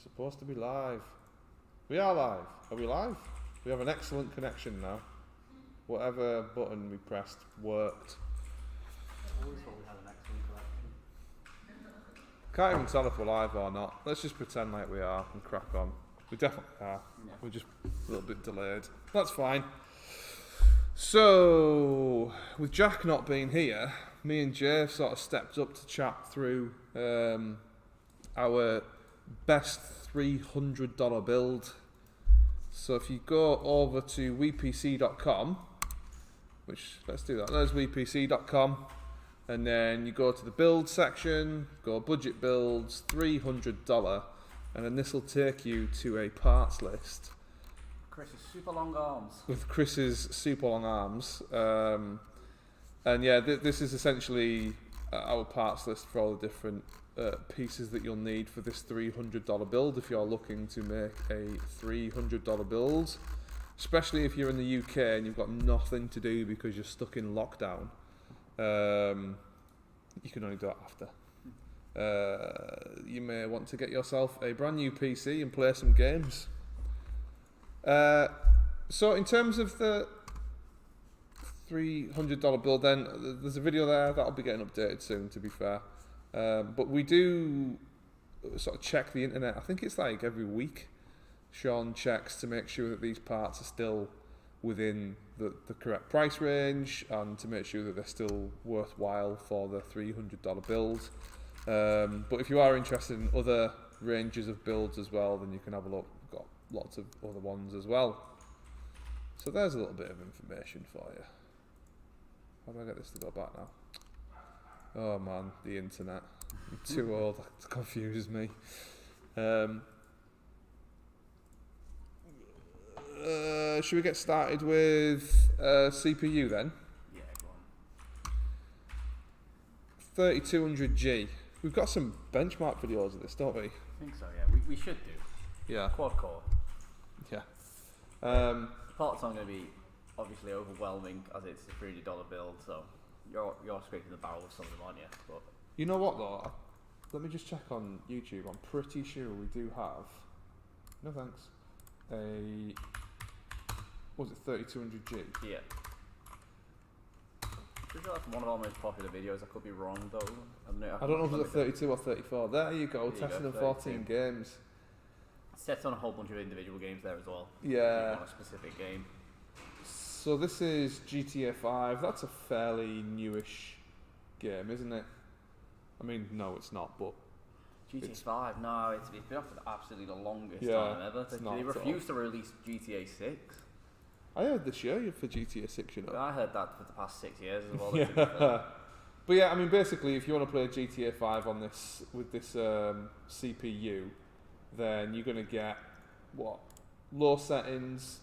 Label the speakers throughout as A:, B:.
A: supposed to be live. We are live. Are we live? We have an excellent connection now. Whatever button we pressed worked.
B: I always thought we had an excellent connection.
A: Can't even tell if we're live or not. Let's just pretend like we are and crack on. We definitely are.
B: Yeah.
A: We're just a little bit delayed. That's fine. So, with Jack not being here, me and Jay sort of stepped up to chat through our best $300 build. So if you go over to wepc.com, which, let's do that, there's wepc.com, and then you go to the build section, go budget builds, $300, and then this will take you to a parts list.
B: Chris's super long arms.
A: With Chris's super long arms. And yeah, this is essentially our parts list for all the different pieces that you'll need for this $300 build if you're looking to make a $300 build. Especially if you're in the UK and you've got nothing to do because you're stuck in lockdown. You can only do it after. You may want to get yourself a brand new PC and play some games. So in terms of the $300 build then, there's a video there that'll be getting updated soon, to be fair. But we do sort of check the internet. I think it's like every week Sean checks to make sure that these parts are still within the correct price range and to make sure that they're still worthwhile for the $300 build. But if you are interested in other ranges of builds as well, then you can have a look. We've got lots of other ones as well. So there's a little bit of information for you. How do I get this to go back now? Oh man, the internet. I'm too old, it confuses me. Should we get started with CPU then?
B: Yeah, go on.
A: 3200G. We've got some benchmark videos of this, don't we?
B: I think so, yeah. We should do.
A: Yeah.
B: Quad core.
A: Yeah.
B: Parts aren't going to be obviously overwhelming as it's a $300 build, so you're scraping the barrel with some of them, aren't you? But
A: You know what though? Let me just check on YouTube. I'm pretty sure we do have. No thanks. Was it 3200G?
B: yeah. Pretty sure that's one of our most popular videos. I could be wrong though.
A: I don't know if it was a 32 or 34. There you go.
B: There you
A: Testing
B: go,
A: in 14 games.
B: Sets on a whole bunch of individual games there as well.
A: Yeah.
B: On a specific game.
A: So this is GTA 5. That's a fairly newish game, isn't it? I mean, no, it's not, but
B: GTA 5, no, it's been out for absolutely the longest
A: Yeah,
B: time ever.
A: it's not
B: They
A: at all.
B: refused to release GTA 6.
A: I heard this year for GTA 6, you know.
B: I heard that for the past 6 years as well.
A: Yeah. But yeah, I mean, basically, if you want to play GTA 5 on this with this CPU, then you're going to get what, low settings.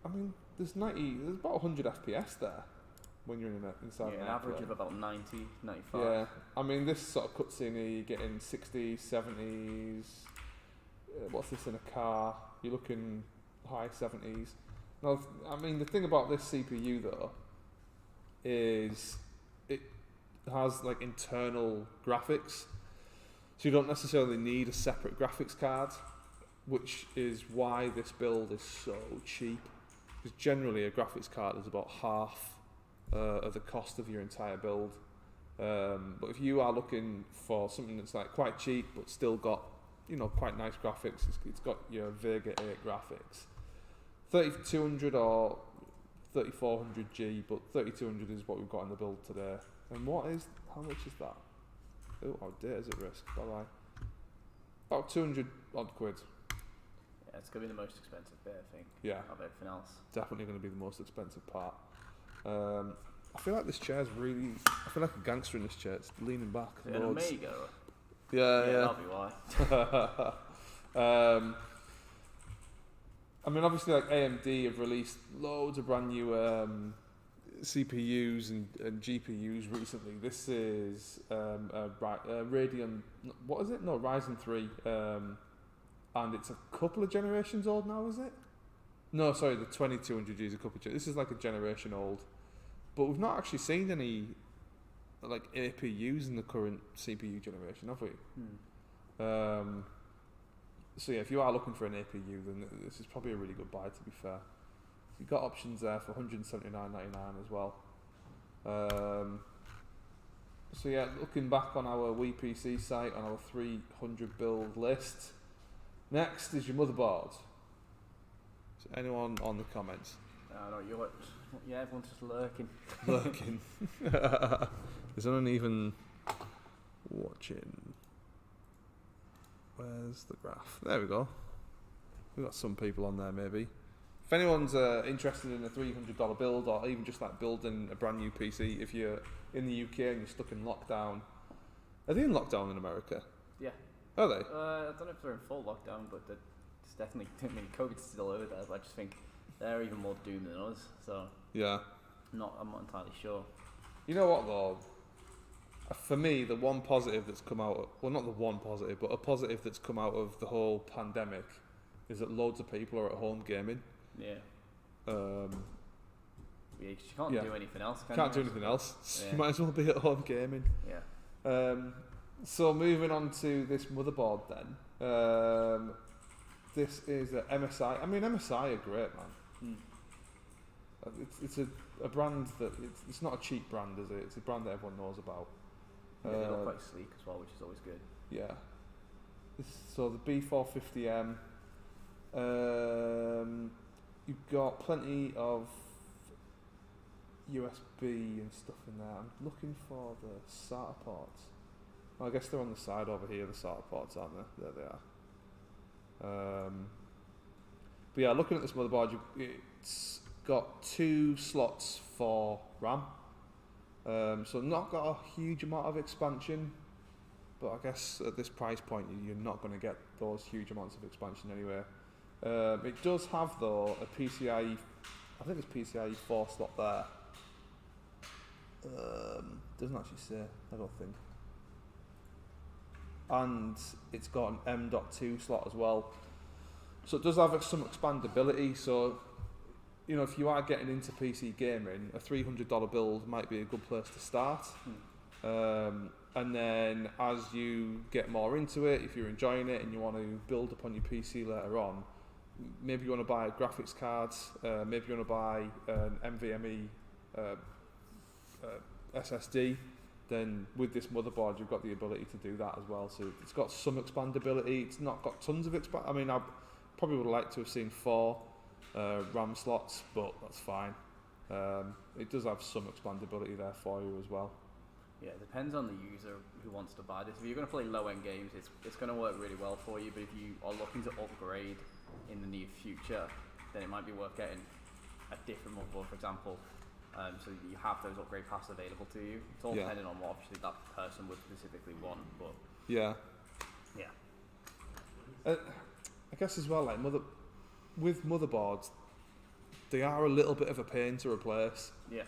A: I mean, there's about 100 FPS there when you're inside.
B: Yeah, an average of about 90, 95.
A: Yeah, I mean, this sort of cutscene here, you're getting 60s, 70s. What's this in a car? You're looking high 70s. Now, I mean, the thing about this CPU though is it has like internal graphics, so you don't necessarily need a separate graphics card, which is why this build is so cheap. Because generally a graphics card is about half of the cost of your entire build. But if you are looking for something that's like quite cheap but still got, you know, quite nice graphics, it's got your Vega 8 graphics. 3200 or 3400G, but 3200 is what we've got in the build today. And how much is that? Oh, our data's at risk. Bye bye. About 200 odd quid.
B: Yeah, it's going to be the most expensive bit, I think.
A: Yeah.
B: Of everything else.
A: Definitely going to be the most expensive part. I feel like this chair's really. I feel like a gangster in this chair. It's leaning back.
B: Is it an
A: loads.
B: Omega?
A: Yeah.
B: That'll be why.
A: I mean, obviously, like AMD have released loads of brand new CPUs and GPUs recently. This is Radeon. What is it? No, Ryzen 3. And it's a couple of generations old now, is it? No, sorry, the 2200G is a couple of this is like a generation old. But we've not actually seen any like APUs in the current CPU generation, have we? So yeah, if you are looking for an APU, then this is probably a really good buy. To be fair, you've got options there for $179.99 as well. So yeah, looking back on our WePC site on our 300 build list, next is your motherboard. So anyone on the comments?
B: No, yeah, everyone's just lurking.
A: Lurking. Is anyone even watching? Where's the graph? There we go. We've got some people on there maybe. If anyone's interested in a $300 build, or even just like building a brand new PC, if you're in the UK and you're stuck in lockdown, are they in lockdown in America?
B: Yeah.
A: Are they?
B: I don't know if they're in full lockdown, but it's definitely. I mean, COVID's still over there, but I just think they're even more doomed than us. So
A: yeah.
B: I'm not entirely sure.
A: You know what though? For me, the one positive that's come out, well, not the one positive, but a positive that's come out of the whole pandemic is that loads of people are at home gaming.
B: Yeah.
A: Yeah,
B: 'cause you can't do anything else.
A: Can't do anything else. So you might as well be at home gaming.
B: Yeah.
A: So moving on to this motherboard then. This is a MSI. I mean, MSI are great, man. It's a brand that it's not a cheap brand, is it? It's a brand that everyone knows about.
B: Yeah, they look quite sleek as well, which is always good.
A: Yeah. So the B450M. You've got plenty of USB and stuff in there. I'm looking for the SATA ports. Well, I guess they're on the side over here, the SATA ports, aren't they? There they are. But yeah, looking at this motherboard, it's got 2 slots for RAM. So not got a huge amount of expansion, but I guess at this price point you're not going to get those huge amounts of expansion anyway. It does have though a PCIe, I think it's PCIe 4 slot there. Doesn't actually say, I don't think. And it's got an M.2 slot as well. So it does have some expandability, so you know, if you are getting into PC gaming, a $300 build might be a good place to start. And then as you get more into it, if you're enjoying it and you want to build upon your PC later on, maybe you want to buy graphics cards, maybe you want to buy an NVMe SSD, then with this motherboard you've got the ability to do that as well. So it's got some expandability, it's not got tons of I mean, I probably would like to have seen 4 RAM slots, but that's fine. It does have some expandability there for you as well.
B: Yeah, it depends on the user who wants to buy this. If you're going to play low-end games, it's going to work really well for you, but if you are looking to upgrade in the near future, then it might be worth getting a different motherboard, for example, so that you have those upgrade paths available to you. It's all depending on what obviously that person would specifically want, but
A: yeah. I guess as well, like with motherboards, they are a little bit of a pain to replace.
B: Yeah.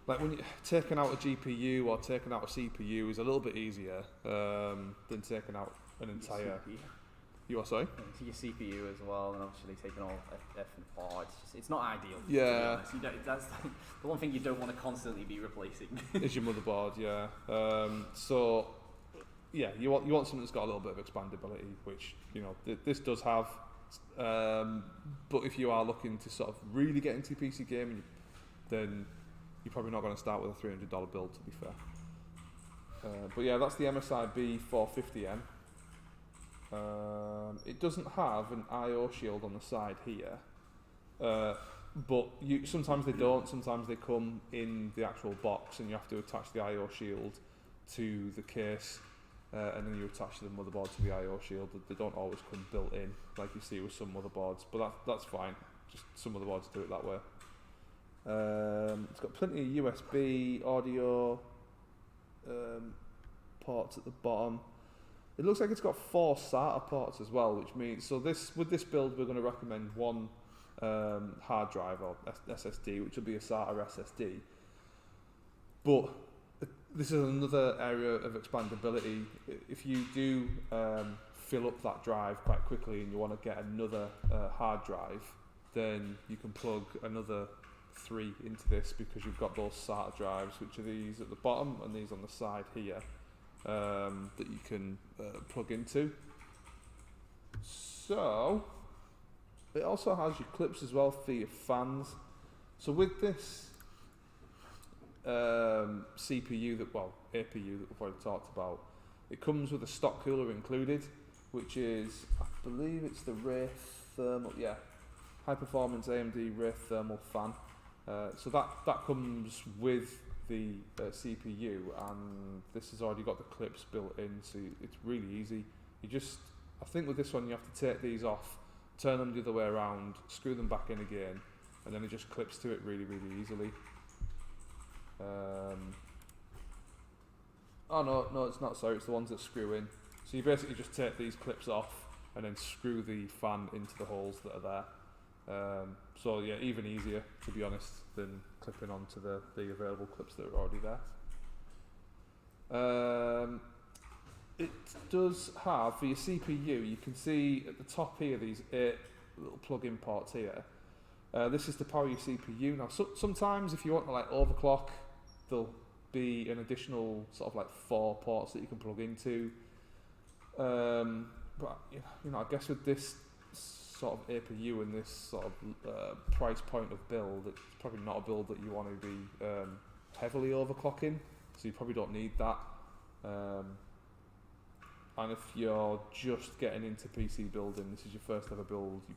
A: Like when you're taking out a GPU or taking out a CPU is a little bit easier than taking out an entire. You are sorry?
B: Your CPU as well, and obviously taking all F and R. It's not ideal.
A: Yeah.
B: To be honest. That's the one thing you don't want to constantly be replacing.
A: Is your motherboard, yeah. So yeah, you want something that's got a little bit of expandability, which you know this does have. But if you are looking to sort of really get into PC gaming, then you're probably not going to start with a $300 build, to be fair. But yeah, that's the MSI B450M. It doesn't have an I/O shield on the side here, but sometimes they don't. Sometimes they come in the actual box, and you have to attach the I/O shield to the case, and then you attach the motherboard to the I/O shield. They don't always come built in, like you see with some motherboards, but that's fine. Just some motherboards do it that way. It's got plenty of USB audio ports at the bottom. It looks like it's got 4 SATA ports as well, which means with this build we're going to recommend 1 hard drive or SSD, which will be a SATA SSD. But this is another area of expandability. If you do fill up that drive quite quickly and you want to get another hard drive, then you can plug another 3 into this, because you've got those SATA drives, which are these at the bottom and these on the side here. that you can plug into. So it also has your clips as well for your fans. So with this CPU APU that we've already talked about, it comes with a stock cooler included, which is, I believe it's the Ray Thermal, high performance AMD Ray Thermal fan. So that comes with the CPU, and this has already got the clips built in, so it's really easy. I think with this one you have to take these off, turn them the other way around, screw them back in again, and then it just clips to it really, really easily. Oh no, it's not. Sorry, it's the ones that screw in. So you basically just take these clips off and then screw the fan into the holes that are there. So yeah, even easier, to be honest, than clipping onto the available clips that are already there. It does have, for your CPU, you can see at the top here these 8 little plug-in ports here. This is to power your CPU. Now sometimes if you want to like overclock, there'll be an additional sort of like 4 ports that you can plug into. But I guess with this sort of APU and this sort of price point of build, it's probably not a build that you want to be heavily overclocking, so you probably don't need that. And if you're just getting into PC building, this is your first ever build, you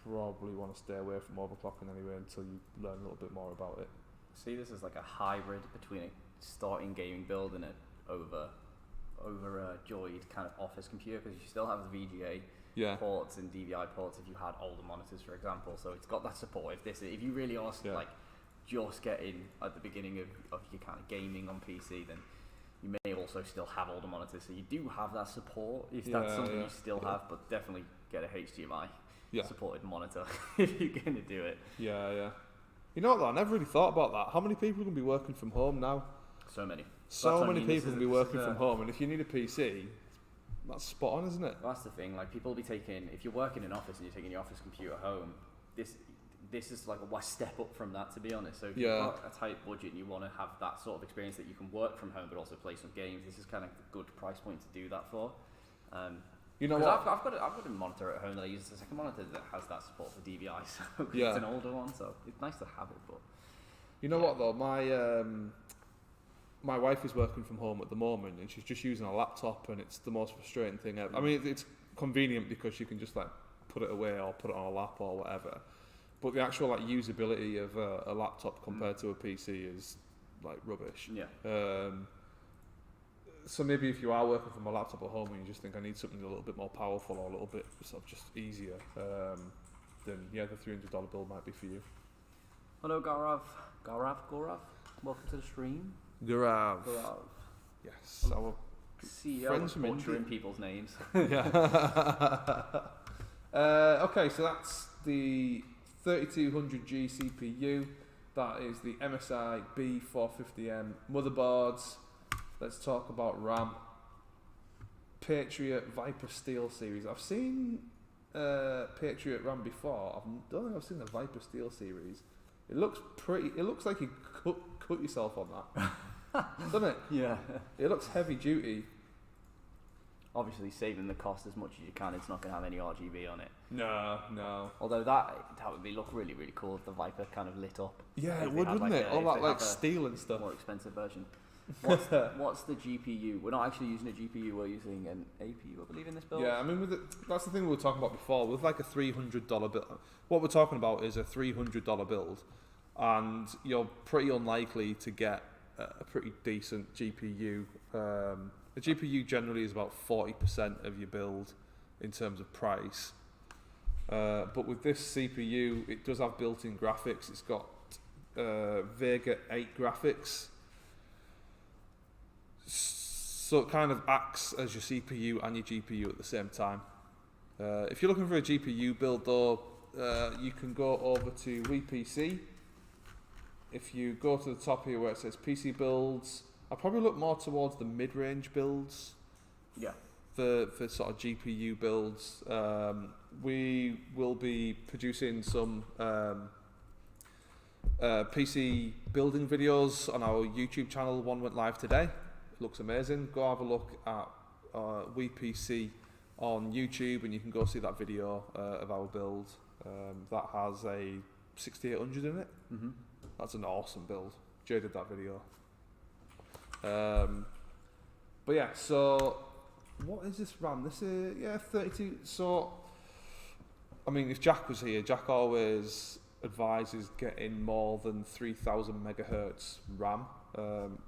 A: probably want to stay away from overclocking anyway until you learn a little bit more about it.
B: See, this is like a hybrid between a starting gaming build and an overjoyed kind of office computer, because you still have the VGA ports and DVI ports if you had older monitors, for example. So it's got that support. If you really are like just getting at the beginning of your kind of gaming on PC, then you may also still have older monitors. So you do have that support if that's something you still have, but definitely get a HDMI supported monitor if you're going to do it. Yeah.
A: You know what though, I never really thought about that. How many people can be working from home now?
B: So many.
A: So many people can be working from home, and if you need a PC, that's spot on, isn't it?
B: Well, that's the thing. Like, people will be taking, if you're working in an office and you're taking your office computer home, this is like a step up from that, to be honest. So if you've got a tight budget and you want to have that sort of experience that you can work from home but also play some games, this is kind of a good price point to do that for.
A: You know what?
B: I've got a monitor at home that I use as a second monitor that has that support for DVI, so it's an older one, so it's nice to have it. But
A: you know what though, my wife is working from home at the moment, and she's just using a laptop, and it's the most frustrating thing ever. I mean, it's convenient because she can just like put it away or put it on a lap or whatever, but the actual like usability of a laptop compared to a PC is like rubbish. So maybe if you are working from a laptop at home and you just think I need something a little bit more powerful or a little bit sort of just easier, then the $300 build might be for you.
B: Hello, Gaurav. Welcome to the stream.
A: Gaurav. Yes, our
B: CEO
A: friends from
B: butchering people's names.
A: Okay, so that's the 3200G CPU. That is the MSI B450M motherboards. Let's talk about RAM. Patriot Viper Steel series. I've seen Patriot RAM before. I don't think I've seen the Viper Steel series. It looks pretty. It looks like you cut yourself on that, doesn't it? Yeah. It looks heavy duty.
B: Obviously, saving the cost as much as you can. It's not going to have any RGB on it.
A: No.
B: Although that would look really, really cool if the Viper kind of lit up.
A: Yeah, it would, wouldn't it? All that like steel and stuff.
B: More expensive version. What's the GPU? We're not actually using a GPU. We're using an APU, I believe, in this build.
A: Yeah, I mean, that's the thing we were talking about before. With like a $300 build, what we're talking about is a $300 build, and you're pretty unlikely to get a pretty decent GPU. A GPU generally is about 40% of your build in terms of price. But with this CPU, it does have built-in graphics. It's got Vega 8 graphics. So it kind of acts as your CPU and your GPU at the same time. If you're looking for a GPU build though, you can go over to WePC. If you go to the top here where it says PC builds, I'll probably look more towards the mid-range builds.
B: Yeah.
A: For sort of GPU builds. We will be producing some PC building videos on our YouTube channel. One went live today. looks amazing. Go have a look at WePC on YouTube, and you can go see that video of our build. That has a 6800 in it.
B: Mm-hmm.
A: That's an awesome build. Jay did that video. But yeah, so what is this RAM? This is 32. So I mean, if Jack was here, Jack always advises getting more than 3000 megahertz RAM,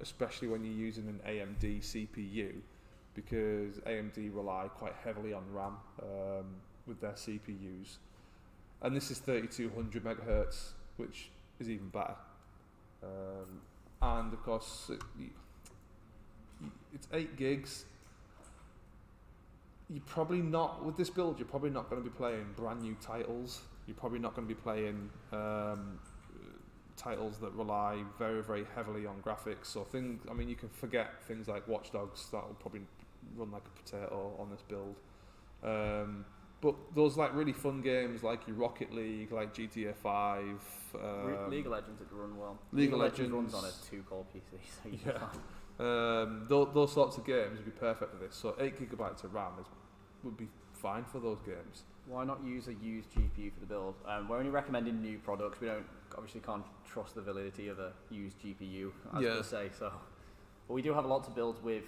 A: especially when you're using an AMD CPU, because AMD rely quite heavily on RAM with their CPUs. And this is 3200 megahertz, which is even better. And of course, it's 8 gigs. You're probably not, with this build, you're probably not going to be playing brand new titles. You're probably not going to be playing titles that rely very, very heavily on graphics. So you can forget things like Watch Dogs, that will probably run like a potato on this build. But those like really fun games like your Rocket League, like GTA 5.
B: League of Legends would run well.
A: League of Legends
B: runs on a 2-core PC, so you'd be fine.
A: Those sorts of games would be perfect for this. So 8 gigabytes of RAM would be fine for those games.
B: Why not use a used GPU for the build? We're only recommending new products. We obviously can't trust the validity of a used GPU, as we say. So, but we do have lots of builds with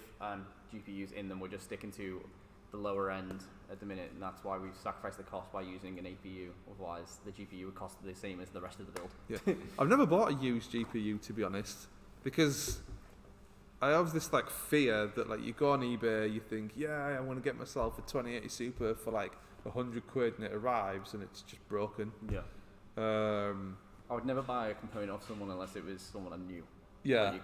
B: GPUs in them. We're just sticking to the lower end at the minute, and that's why we've sacrificed the cost by using an APU. Otherwise, the GPU would cost the same as the rest of the build. Yeah,
A: I've never bought a used GPU, to be honest, because I have this like fear that like you go on eBay, you think, I want to get myself a 2080 Super for like £100 and it arrives and it's just broken.
B: Yeah. I would never buy a component off someone unless it was someone I knew.
A: Yeah.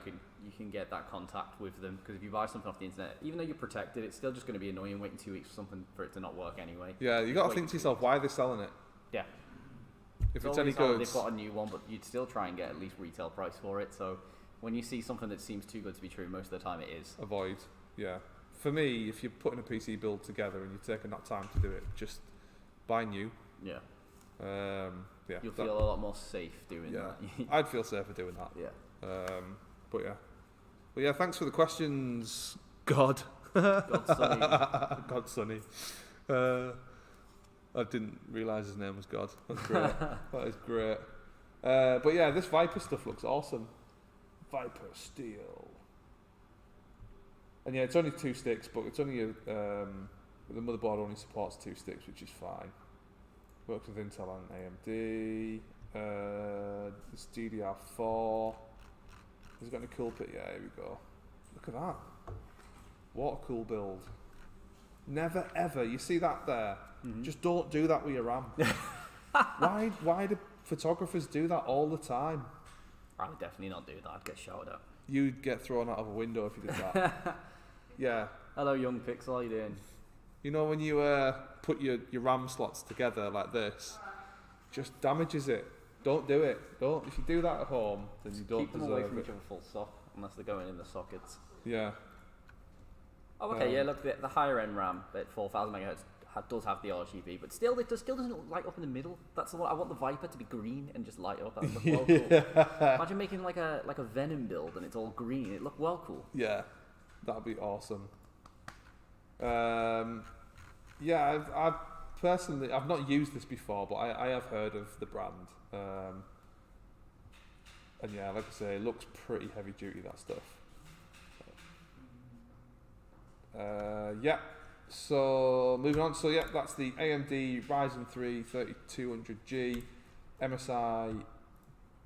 B: You can get that contact with them, because if you buy something off the internet, even though you're protected, it's still just going to be annoying waiting 2 weeks for something for it to not work anyway.
A: Yeah, you got to think to yourself, why are they selling it?
B: Yeah.
A: If it's any good,
B: they've got a new one, but you'd still try and get at least retail price for it. So when you see something that seems too good to be true, most of the time it is.
A: Avoid. Yeah. For me, if you're putting a PC build together and you're taking that time to do it, just buy new.
B: Yeah.
A: Yeah.
B: You'll feel a lot more safe doing that.
A: I'd feel safer doing that.
B: Yeah.
A: But yeah, thanks for the questions, God. God Sonny. I didn't realise his name was God. That's great. That is great. But yeah, this Viper stuff looks awesome. Viper Steel. And yeah, it's only 2 sticks, but it's only the motherboard only supports 2 sticks, which is fine. Works with Intel and AMD. It's DDR4. Has it got any cool pit? Yeah, here we go. Look at that. What a cool build. Never ever, you see that there? Mm-hmm. Just don't do that with your RAM. Why do photographers do that all the time?
B: I would definitely not do that. I'd get shouted at.
A: You'd get thrown out of a window if you did that. Yeah.
B: Hello, young Pixel, how you doing?
A: You know when you put your RAM slots together like this, just damages it. Don't do it. Don't. If you do that at home, then you don't
B: keep them
A: deserve
B: away from
A: it.
B: each other full stop, unless they're going in the sockets.
A: Yeah.
B: Oh, okay. Yeah. Look, the higher end RAM at 4000 megahertz does have the RGB, but still, it still doesn't light up in the middle. That's what I want the Viper to be green and just light up. That would look well cool. Imagine making like a Venom build and it's all green. It looked well cool.
A: Yeah, that'd be awesome. Yeah, I've personally, I've not used this before, but I have heard of the brand. And yeah, like I say, it looks pretty heavy duty, that stuff. Yeah, so moving on. So yeah, that's the AMD Ryzen 3 3200G MSI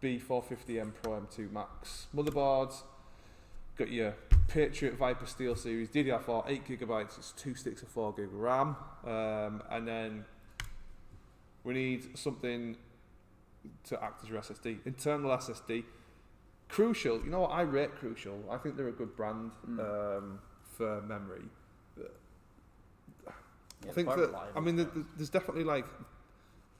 A: B450M Pro M2 Max motherboard. Got your Patriot Viper Steel Series DDR4 8GB. It's 2 sticks of 4GB RAM, and then we need something to act as your SSD, internal SSD. Crucial, you know what, I rate Crucial. I think they're a good brand for memory.
B: Yeah,
A: I think that, I mean, there's definitely like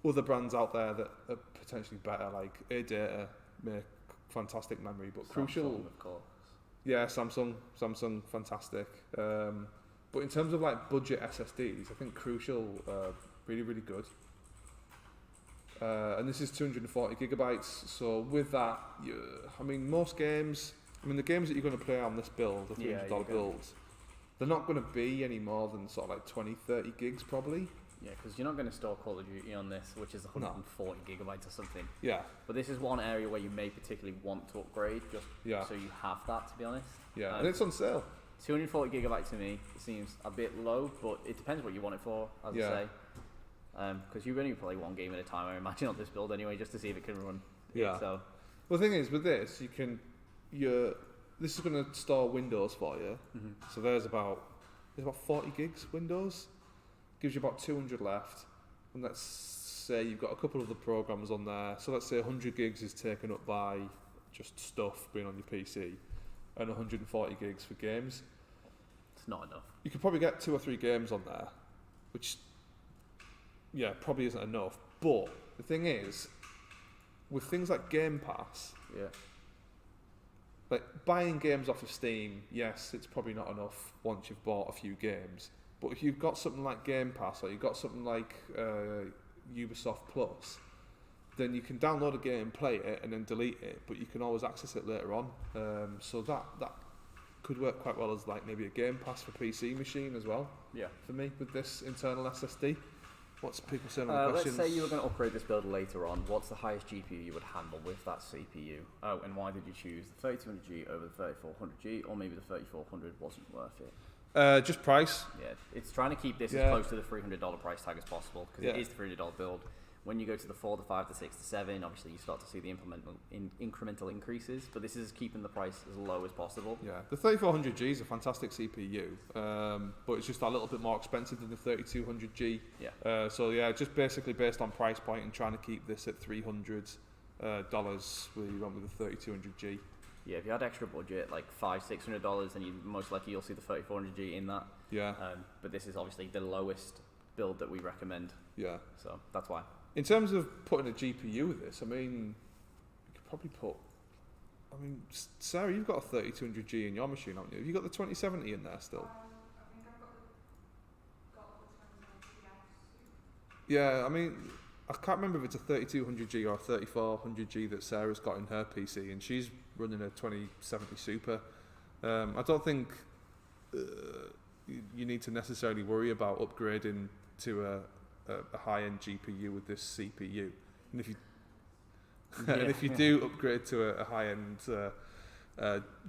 A: other brands out there that are potentially better, like AData make fantastic memory, but
B: Samsung,
A: Crucial,
B: of course.
A: Yeah, Samsung, fantastic. But in terms of like budget SSDs, I think Crucial really, really good. And this is 240 gigabytes. So with that, I mean, most games, I mean, the games that you're going to play on this build, the $300 builds, they're not going to be any more than sort of like 20, 30 gigs probably.
B: Yeah, because you're not going to store Call of Duty on this, which is 140 gigabytes or something.
A: Yeah.
B: But this is one area where you may particularly want to upgrade, just so you have that, to be honest.
A: Yeah, and it's on sale.
B: 240 gigabytes to me seems a bit low, but it depends what you want it for, as I say. Because you only play one game at a time, I imagine, on this build anyway, just to see if it can run.
A: Yeah.
B: So.
A: Well, the thing is, with this, this is going to store Windows for you. Mm-hmm. So there's about 40 gigs Windows. Gives you about 200 left. And let's say you've got a couple of the programs on there. So let's say 100 gigs is taken up by just stuff being on your PC, and 140 gigs for games.
B: It's not enough.
A: You could probably get 2 or 3 games on there, which, probably isn't enough. But the thing is, with things like Game Pass, like buying games off of Steam, yes, it's probably not enough once you've bought a few games. But if you've got something like Game Pass, or you've got something like Ubisoft Plus, then you can download a game, play it, and then delete it. But you can always access it later on. So that could work quite well as like maybe a Game Pass for PC machine as well. Yeah. For me, with this internal SSD. What's people saying on the questions?
B: Let's say you were going to upgrade this build later on. What's the highest GPU you would handle with that CPU? Oh, and why did you choose the 3200G over the 3400G, or maybe the 3400 wasn't worth it?
A: Just price.
B: Yeah, it's trying to keep this as close to the $300 price tag as possible, because it is the $300 build. When you go to the 4, the 5, the 6, the 7, obviously you start to see the incremental increases, but this is keeping the price as low as possible. Yeah,
A: the 3400G is a fantastic CPU, but it's just a little bit more expensive than the 3200G.
B: Yeah.
A: Just basically based on price point and trying to keep this at $300, we went with the 3200G.
B: Yeah, if you had extra budget, like $500-$600, then most likely you'll see the 3400G in that.
A: Yeah.
B: But this is obviously the lowest build that we recommend.
A: Yeah.
B: So that's why.
A: In terms of putting a GPU with this, I mean, you could probably put. I mean, Sarah, you've got a 3200G in your machine, haven't you? Have you got the 2070 in there still?
C: I think I've got the 2070.
A: Yeah, I mean, I can't remember if it's a 3200G or a 3400G that Sarah's got in her PC, and she's running a 2070 Super. I don't think you need to necessarily worry about upgrading to a high-end GPU with this CPU. And if you and if you do upgrade to a high-end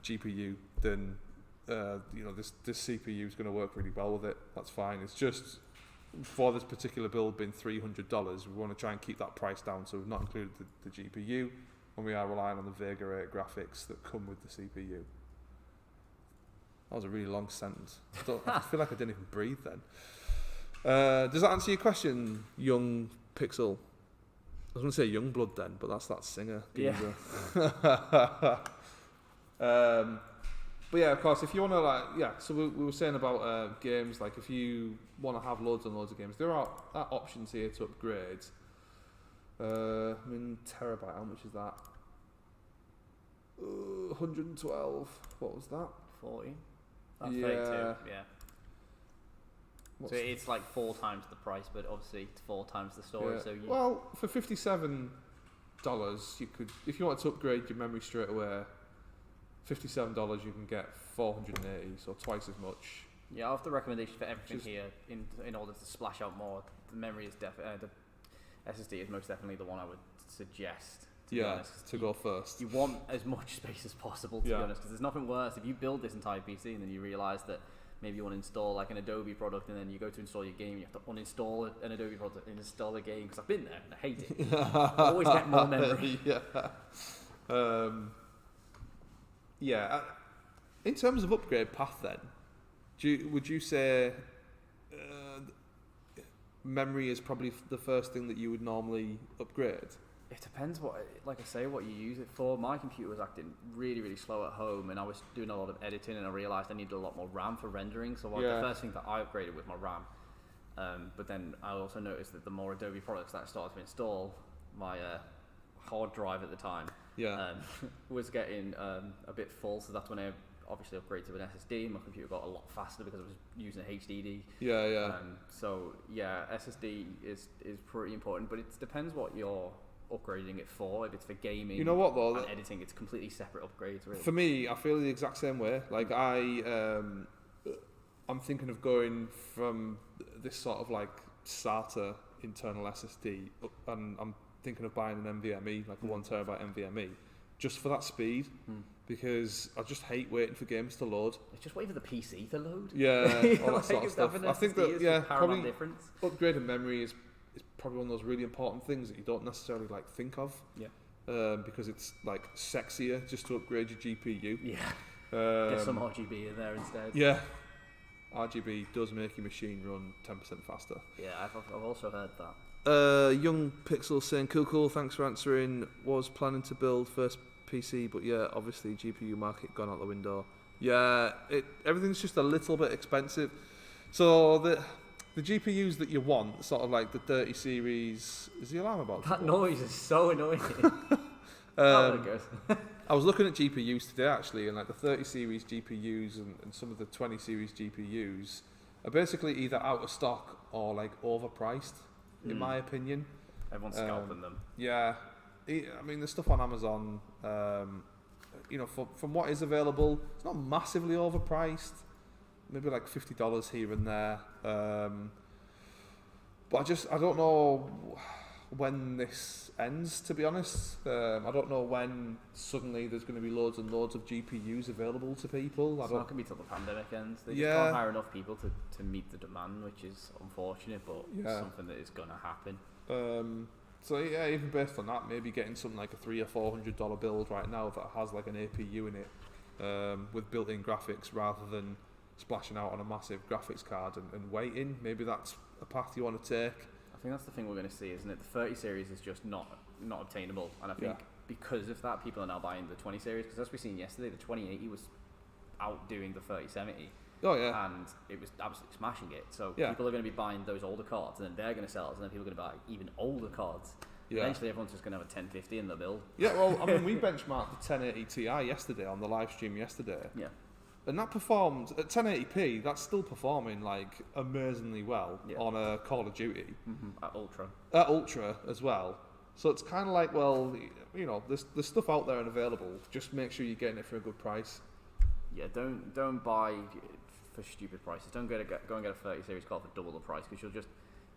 A: GPU, then this CPU is going to work really well with it. That's fine. It's just for this particular build being $300, we want to try and keep that price down, so we've not included the GPU, and we are relying on the Vega 8 graphics that come with the CPU. That was a really long sentence. I feel like I didn't even breathe then. Does that answer your question, Young Pixel? I was going to say Youngblood then, but that's that singer.
B: Yeah.
A: But yeah, of course, if you want to so we were saying about games, like if you want to have loads and loads of games, there are options here to upgrade. I mean, terabyte, how much is that? 112. What was that?
B: 40. That's 32. Yeah. So it's like 4 times the price, but obviously it's 4 times the storage.
A: Yeah.
B: So
A: well, for $57, you could, if you wanted to upgrade your memory straight away, $57 you can get 480, so twice as much.
B: Yeah, I have the recommendation for everything here in order to splash out more. The memory is the SSD is most definitely the one I would suggest. To be honest,
A: to go first.
B: You want as much space as possible, to be honest, because there's nothing worse if you build this entire PC and then you realise that maybe you want to install like an Adobe product, and then you go to install your game, you have to uninstall an Adobe product and install a game, because I've been there and I hate it. I always get more memory.
A: In terms of upgrade path then, would you say memory is probably the first thing that you would normally upgrade?
B: It depends what you use it for. My computer was acting really, really slow at home, and I was doing a lot of editing, and I realised I needed a lot more RAM for rendering. So the first thing that I upgraded was my RAM. But then I also noticed that the more Adobe products that I started to install, my hard drive at the time was getting a bit full. So that's when I obviously upgraded to an SSD. My computer got a lot faster because I was using a HDD. SSD is pretty important, but it depends what your upgrading it for. If it's for gaming,
A: You know what though?
B: and editing, it's completely separate upgrades. Really.
A: For me, I feel the exact same way. Like I'm thinking of going from this sort of like SATA internal SSD, and I'm thinking of buying an NVMe, like a 1 terabyte NVMe, just for that speed. Because I just hate waiting for games to load.
B: It's just waiting for the PC to load.
A: Yeah, all that sort of stuff. I think that probably
B: difference.
A: upgrading memory is probably one of those really important things that you don't necessarily like think of.
B: Yeah.
A: Because it's like sexier just to upgrade your GPU.
B: Yeah. Get some RGB in there instead.
A: Yeah. RGB does make your machine run 10% faster.
B: Yeah, I've also heard that.
A: Young Pixel saying, cool, thanks for answering. Was planning to build first PC, but yeah, obviously GPU market gone out the window. Yeah, everything's just a little bit expensive. So the GPUs that you want, sort of like the 30 series, is the alarm about?
B: That noise is so annoying.
A: I was looking at GPUs today actually, and like the 30 series GPUs and some of the 20 series GPUs are basically either out of stock or like overpriced, in my opinion.
B: Everyone's scalping them.
A: Yeah. I mean, there's stuff on Amazon, you know, from what is available, it's not massively overpriced, maybe like $50 here and there. But I don't know when this ends, to be honest. I don't know when suddenly there's going to be loads and loads of GPUs available to people.
B: It's not going to be till the pandemic ends. They just
A: Yeah.
B: can't hire enough people to meet the demand, which is unfortunate, but
A: Yeah.
B: something that is going to happen.
A: So yeah, even based on that, maybe getting something like a $300 or $400 build right now that has like an APU in it, with built-in graphics, rather than splashing out on a massive graphics card and waiting. Maybe that's a path you want to take.
B: I think that's the thing we're going to see, isn't it? The 30 series is just not obtainable, and I think because of that, people are now buying the 20 series. Because as we seen yesterday, the 2080 was outdoing the 3070.
A: Oh yeah.
B: And it was absolutely smashing it. So
A: Yeah.
B: people are going to be buying those older cards, and then they're going to sell it, and then people are going to buy even older cards.
A: Yeah.
B: Eventually, everyone's just going to have a 1050 in their build.
A: Yeah, well, I mean, we benchmarked the 1080 Ti yesterday on the live stream yesterday.
B: Yeah.
A: And that performed at 1080p. That's still performing like amazingly well on a Call of Duty.
B: At Ultra.
A: At Ultra as well. So it's kind of like, well, you know, there's stuff out there and available. Just make sure you're getting it for a good price.
B: Yeah, don't buy for stupid prices. Don't go and get a 30 series card for double the price, because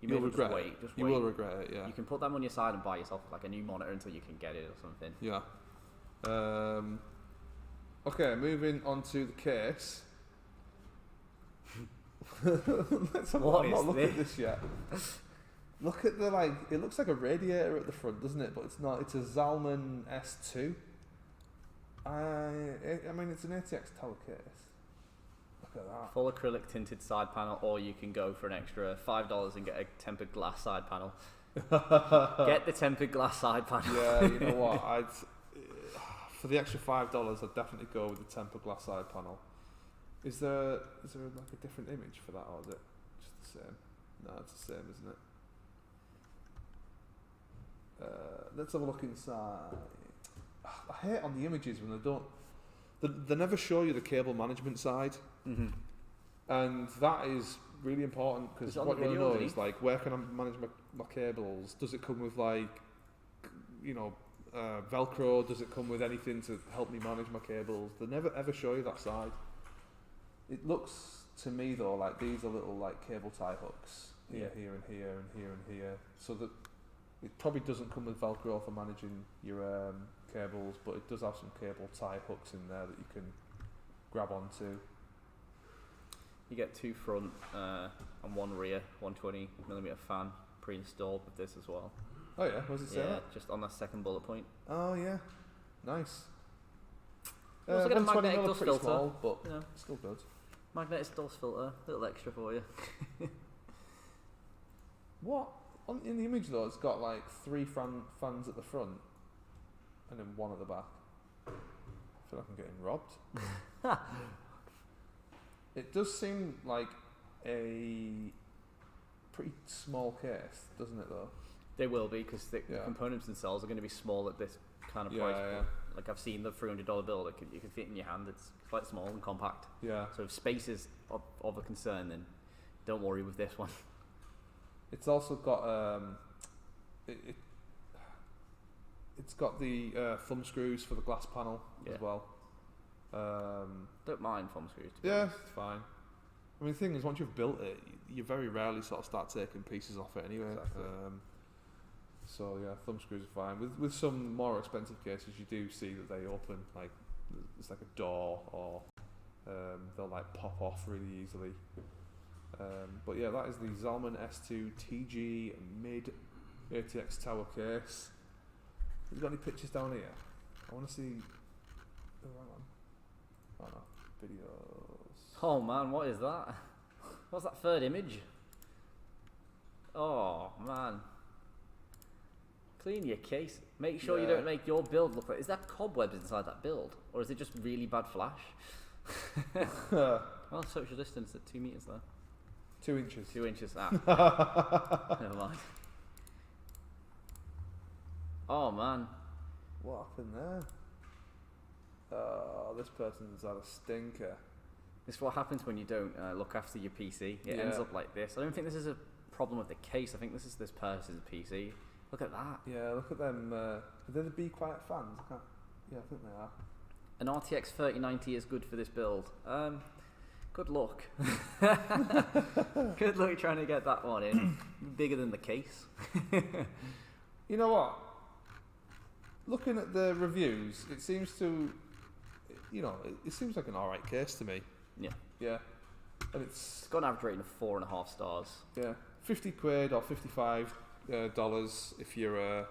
B: you'll
A: regret
B: wait.
A: it.
B: Just
A: you
B: wait.
A: will regret it. Yeah.
B: You can put them on your side and buy yourself like a new monitor until you can get it or something.
A: Yeah. Okay, moving on to the case. Let's have
B: What
A: I've not
B: is
A: looked at this yet. Look at the it looks like a radiator at the front, doesn't it? But it's not. It's a Zalman S2. I mean, it's an ATX tower case. Look at that.
B: Full acrylic tinted side panel, or you can go for an extra $5 and get a tempered glass side panel. Get the tempered glass side panel.
A: Yeah, you know what? For the extra $5, I'd definitely go with the tempered glass side panel. Is there like a different image for that, or is it just the same? No, it's the same, isn't it? Let's have a look inside. I hate on the images when they don't. They never show you the cable management side, and that is really important, because what you want to know is like, where can I manage my cables? Does it come with like, you know, Velcro? Does it come with anything to help me manage my cables? They never ever show you that side. It looks to me though like these are little like cable tie hooks here, here, and here, and here, and here, so that it probably doesn't come with Velcro for managing your cables, but it does have some cable tie hooks in there that you can grab onto.
B: You get two front and one rear 120mm fan pre-installed with this as well.
A: Oh yeah, what does it say?
B: Yeah,
A: that?
B: just on that second bullet point.
A: Oh yeah, nice.
B: You also get a magnetic
A: 120mm
B: dust
A: pretty
B: filter,
A: small, but
B: you know.
A: still good.
B: Magnetic dust filter, little extra for you.
A: What? In the image though, it's got like 3 fans at the front and then 1 at the back. I feel like I'm getting robbed. It does seem like a pretty small case, doesn't it though?
B: They will be, because the components themselves are going to be small at this kind of price point. Like I've seen the $300 build, you can fit in your hand. It's quite small and compact.
A: Yeah.
B: So if space is of a concern, then don't worry with this one.
A: It's also got it's got the thumb screws for the glass panel as well.
B: Don't mind thumb screws. To be
A: Yeah,
B: honest.
A: it's fine. I mean, the thing is, once you've built it, you very rarely sort of start taking pieces off it anyway.
B: Exactly.
A: So yeah, thumb screws are fine. With some more expensive cases, you do see that they open like it's like a door, or they'll like pop off really easily. But yeah, that is the Zalman S2 TG mid ATX tower case. Have you got any pictures down here? I want to see. Oh, hang on. Oh no, videos.
B: Oh man, what is that? What's that third image? Oh man. Clean your case. Make sure you don't make your build look like... Is that cobwebs inside that build? Or is it just really bad flash? Well, social distance at 2 meters there.
A: 2 inches.
B: 2 inches. Ah. Never mind. Oh man.
A: What happened there? Oh, this person's had a stinker.
B: This is what happens when you don't look after your PC. It ends up like this. I don't think this is a problem with the case. I think this is this person's PC. Look at that.
A: Yeah, look at them. Are they the Be Quiet fans? Yeah, I think they are.
B: An RTX 3090 is good for this build. Good luck. Good luck trying to get that one in. Bigger than the case.
A: You know what? Looking at the reviews, it seems to, it seems like an alright case to me.
B: Yeah.
A: Yeah. And it's
B: got an average rating of 4.5 stars.
A: Yeah. £50 or $55 if you're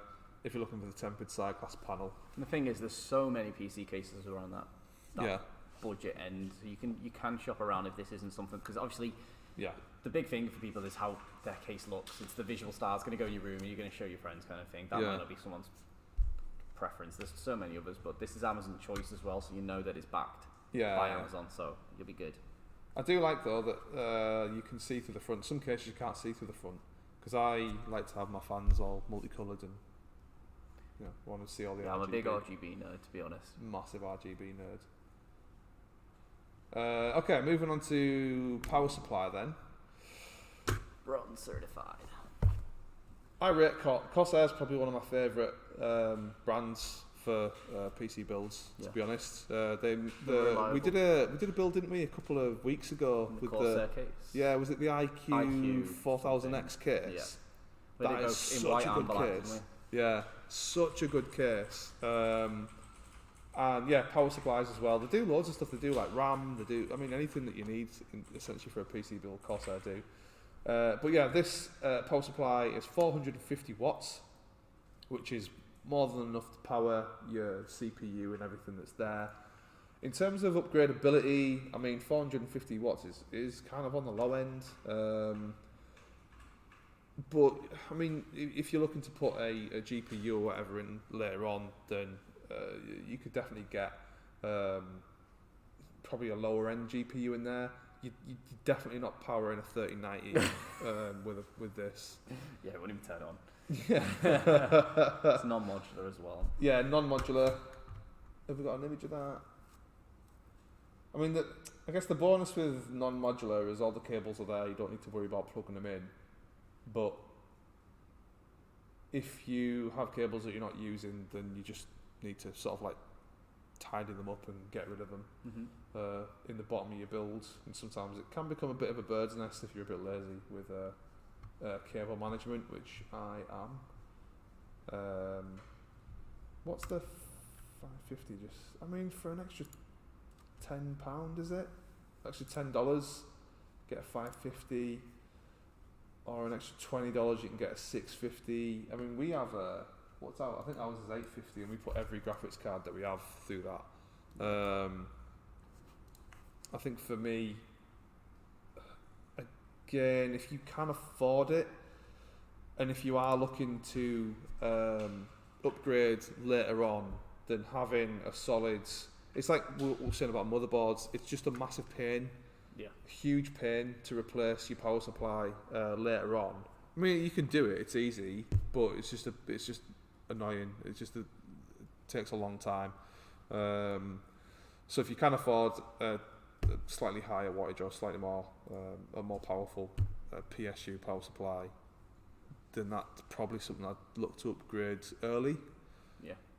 A: looking for the tempered side glass panel.
B: And the thing is, there's so many PC cases around that budget end. So you can shop around if this isn't something, because obviously the big thing for people is how their case looks. It's the visual style. It's going to go in your room and you're going to show your friends kind of thing. That might not be someone's preference. There's so many others, but this is Amazon choice as well, so you know that it's backed by Amazon, so you'll be good. I
A: do like though that you can see through the front. Some cases you can't see through the front, because I like to have my fans all multicoloured and want to see all the RGB.
B: I'm a big RGB nerd, to be honest.
A: Massive RGB nerd. Okay, moving on to power supply then.
B: Bronze certified.
A: I rate Corsair's probably one of my favourite brands for PC builds. To be honest, we did a build, didn't we, a couple of weeks ago with
B: Corsair case.
A: Yeah, was it the IQ 4000X case?
B: Yeah,
A: that is such a good case. Yeah, such a good case. And yeah, power supplies as well. They do loads of stuff. They do like RAM. They do, anything that you need essentially for a PC build. Corsair do. But yeah, this power supply is 450 watts, which is more than enough to power your CPU and everything that's there. In terms of upgradability, 450 watts is kind of on the low end. But if you're looking to put a GPU or whatever in later on, then you could definitely get probably a lower end GPU in there. You're definitely not powering a 3090 with this. Yeah, it wouldn't even turn on. Yeah.
B: It's non-modular as well.
A: Yeah, non-modular. Have we got an image of that? I guess the bonus with non-modular is all the cables are there. You don't need to worry about plugging them in. But if you have cables that you're not using, then you just need to sort of like tidy them up and get rid of them in the bottom of your build. And sometimes it can become a bit of a bird's nest if you're a bit lazy with cable management, which I am. What's the 550? Just for an extra £10, is it? Actually $10, get a 550, or an extra $20 you can get a 650. We have what's out? I think ours is 850, and we put every graphics card that we have through that. I think for me, again, if you can afford it, and if you are looking to upgrade later on, then having a solid, it's like we were saying about motherboards, it's just a massive pain, huge pain to replace your power supply later on. You can do it, it's easy, but it's just annoying. It takes a long time. So if you can afford a slightly higher wattage or slightly more a more powerful PSU power supply, then that's probably something I'd look to upgrade early.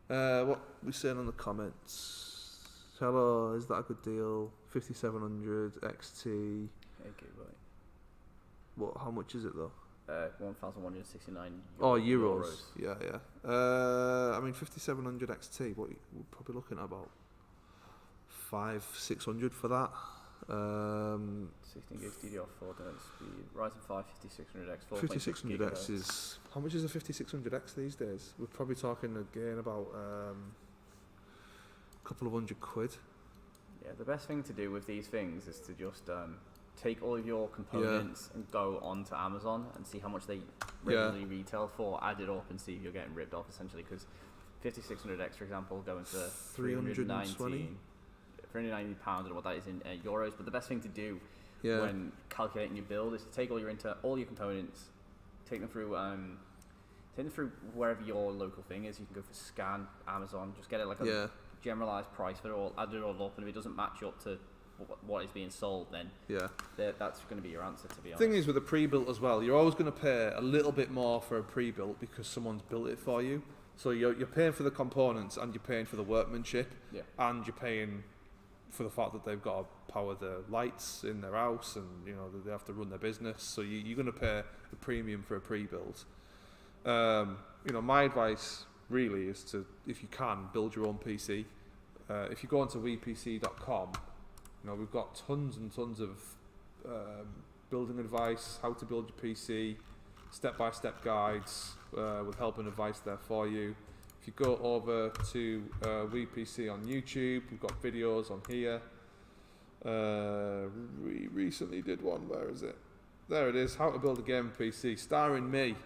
A: What we saying on the comments? Hello, is that a good deal? 5700 XT.
B: 8GB.
A: What? How much is it though?
B: 1,169
A: Oh, euros. Yeah. I mean, 5700 XT. What we're probably looking at about 500-600 for that.
B: 16 gigs DDR4 speed. Ryzen 5 5600X.
A: 5600X is how much is a 5600X these days? We're probably talking again about a couple of £100.
B: Yeah, the best thing to do with these things is to just take all of your components and go onto Amazon and see how much they regularly retail for. Add it up and see if you're getting ripped off essentially. Because 5600X, for example, going for 390 £390. I don't know what that is in euros, but the best thing to do when calculating your build is to take all your components, take them through wherever your local thing is. You can go for Scan, Amazon, just get it like a generalized price for it all, add it all up, and if it doesn't match up to what is being sold, then that's going to be your answer, to be honest.
A: The thing is with a pre-built as well, you're always going to pay a little bit more for a pre-built because someone's built it for you. So you're paying for the components and you're paying for the workmanship, and you're paying for the fact that they've got to power the lights in their house, and they have to run their business. So you're going to pay a premium for a pre-built. My advice really is to, if you can, build your own PC. If you go onto wepc.com, we've got tons and tons of building advice, how to build your PC, step-by-step guides with help and advice there for you. If you go over to WePC on YouTube, we've got videos on here. We recently did one. Where is it? There it is. How to build a gaming PC, starring me.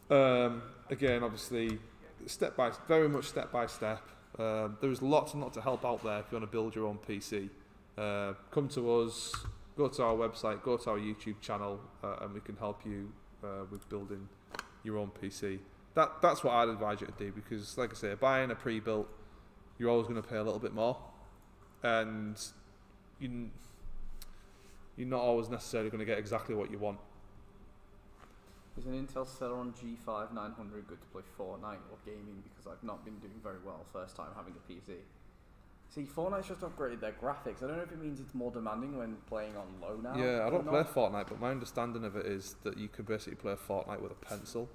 A: Again, obviously, very much step by step. There's lots and lots of help out there if you want to build your own PC. Come to us, go to our website, go to our YouTube channel, and we can help you with building your own PC. That's what I'd advise you to do, because, like I say, buying a pre-built, you're always going to pay a little bit more, and you're not always necessarily going to get exactly what you want.
B: Is an Intel Celeron G5 900 good to play Fortnite or gaming? Because I've not been doing very well first time having a PC. See, Fortnite's just upgraded their graphics. I don't know if it means it's more demanding when playing on low now.
A: Yeah, I don't play Fortnite, but my understanding of it is that you can basically play Fortnite with a pencil.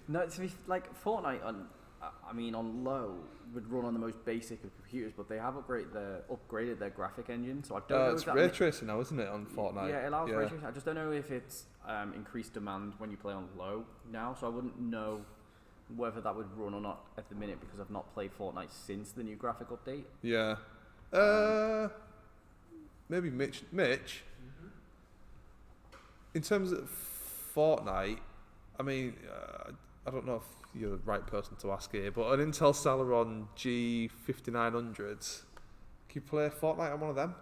B: No, to be like Fortnite on low would run on the most basic of computers, but they have upgraded their graphic engine. So I don't know.
A: It's ray tracing now, isn't it, on Fortnite?
B: Yeah, it allows ray tracing. I just don't know if it's increased demand when you play on low now. So I wouldn't know whether that would run or not at the minute, because I've not played Fortnite since the new graphic update. Yeah.
A: Maybe Mitch. In terms of Fortnite, I mean, I don't know if you're the right person to ask here, but an Intel Celeron G5900, can you play Fortnite on one of them?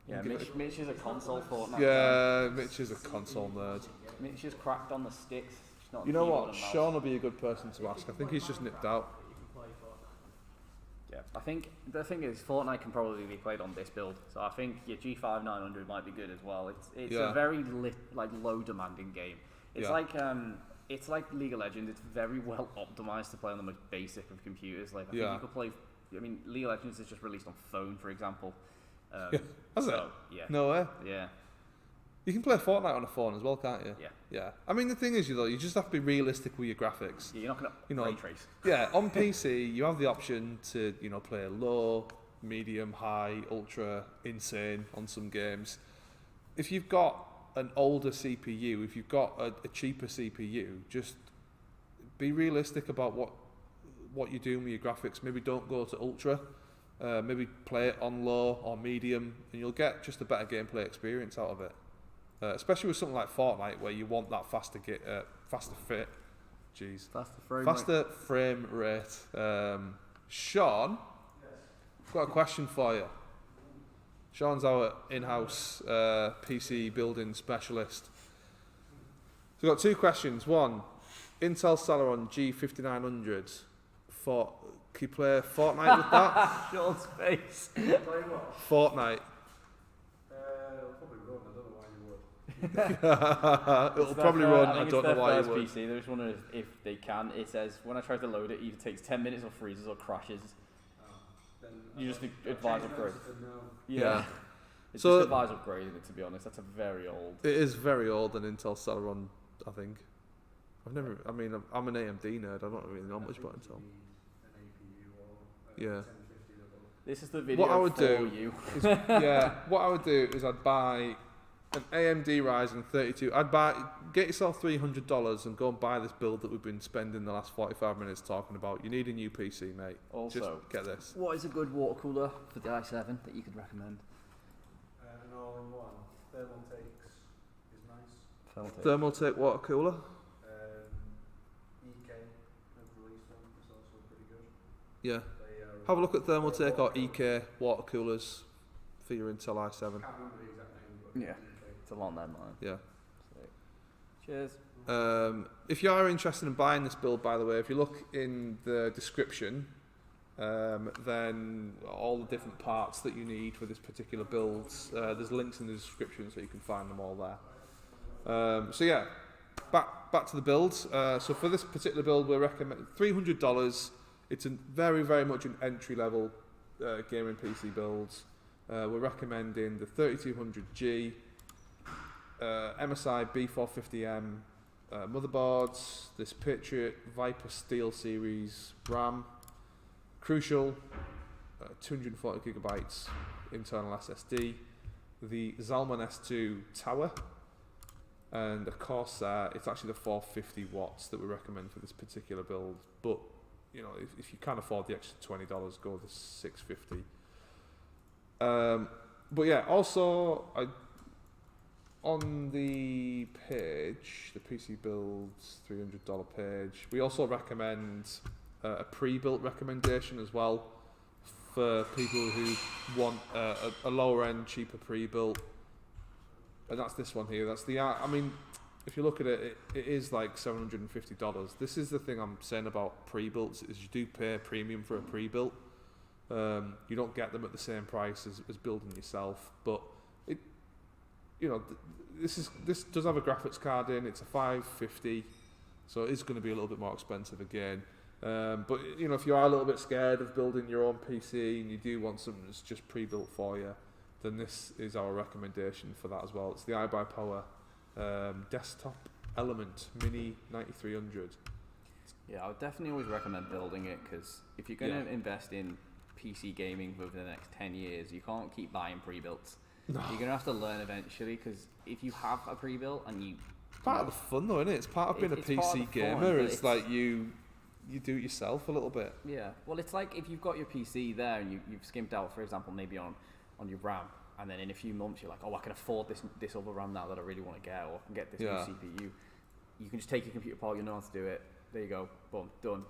B: Yeah, Mitch is a console Fortnite.
A: Yeah, Mitch is a console nerd.
B: Mitch is cracked on the sticks.
A: You know what? Sean will be a good person to ask. I think he's just nipped out.
B: Yeah, I think the thing is, Fortnite can probably be played on this build, so I think your G5 900 might be good as well. It's a very low demanding game. It's like League of Legends. It's very well optimized to play on the most basic of computers. Like I think you could play. I mean, League of Legends is just released on phone, for example.
A: Has it?
B: Yeah.
A: No way.
B: Yeah.
A: You can play Fortnite on a phone as well, can't you?
B: Yeah.
A: Yeah. I mean, the thing is, you just have to be realistic with your graphics.
B: Yeah, you're not going to ray trace.
A: Yeah, on PC, you have the option to, play low, medium, high, ultra, insane on some games. If you've got an older CPU, if you've got a cheaper CPU, just be realistic about what you're doing with your graphics. Maybe don't go to ultra. Maybe play it on low or medium, and you'll get just a better gameplay experience out of it. Especially with something like Fortnite, where you want that faster frame rate. Sean, I've got a question for you. Sean's our in-house PC building specialist. So we've got two questions. One, Intel Celeron G5900. Can you play Fortnite with that?
B: Sean's face.
C: Play what?
A: Fortnite.
C: Probably run. I don't know why you would.
A: It'll probably run. I don't know why it would.
B: PC. They're just wondering if they can. It says when I try to load it, either takes 10 minutes or freezes or crashes. You just advise upgrade.
A: Yeah.
B: It's
A: So-
B: just advise upgrading it. To be honest, that's a very old.
A: It is very old, an Intel Celeron, I think. I'm an AMD nerd. I don't really know much about Intel. Yeah.
B: This is the video
A: What I would
B: for
A: do
B: you.
A: What I would do is I'd buy an AMD Ryzen 32. Get yourself $300 and go and buy this build that we've been spending the last 45 minutes talking about. You need a new PC, mate.
B: Also,
A: just get this.
B: What is a good water cooler for the i7 that you could recommend?
D: An all-in-one. Thermaltake's is nice.
A: Thermaltake water cooler.
D: EK have released one. It's also pretty good.
A: Yeah.
D: They are
A: Have a look at Thermaltake or EK water coolers for your Intel i7.
D: I can't remember the exact name, but
B: Yeah.
D: EK.
B: It's along that line.
A: Yeah.
B: Cheers.
A: If you are interested in buying this build, by the way, if you look in the description, then all the different parts that you need for this particular build, there's links in the description so you can find them all there. So yeah, back to the build. So for this particular build, we're recommending $300. It's a very, very much an entry-level gaming PC build. We're recommending the 3200G, MSI B450M motherboards, this Patriot Viper Steel Series RAM, Crucial, 240 gigabytes internal SSD, the Zalman S2 Tower, and a Corsair. It's actually the 450 watts that we recommend for this particular build, but you know, if you can't afford the extra $20, go with the 650. But yeah, also on the page, the PC Builds $300 page, we also recommend a pre-built recommendation as well for people who want a lower end, cheaper pre-built, and that's this one here. That's the if you look at it, it is like $750. This is the thing I'm saying about pre-builts, is you do pay a premium for a pre-built. You don't get them at the same price as building yourself, but it, you know, this does have a graphics card in. It's a 550, so it is going to be a little bit more expensive again. But you know, if you are a little bit scared of building your own PC and you do want something that's just pre-built for you, then this is our recommendation for that as well. It's the iBuyPower Desktop Element Mini 9300.
B: Yeah, I would definitely always recommend building it, because if you're going to invest in PC gaming over the next 10 years, you can't keep buying pre-builts.
A: No.
B: You're going to have to learn eventually, because if you have a pre-built and you...
A: Part of the fun though, isn't it? It's part of being a PC gamer. It's like you do it yourself a little bit.
B: Yeah, well, it's like if you've got your PC there and you've skimped out, for example, maybe on your RAM, and then in a few months you're like, oh, I can afford this other RAM now that I really want to get, or I can get this new CPU. You can just take your computer apart, you know how to do it. There you go, boom, done.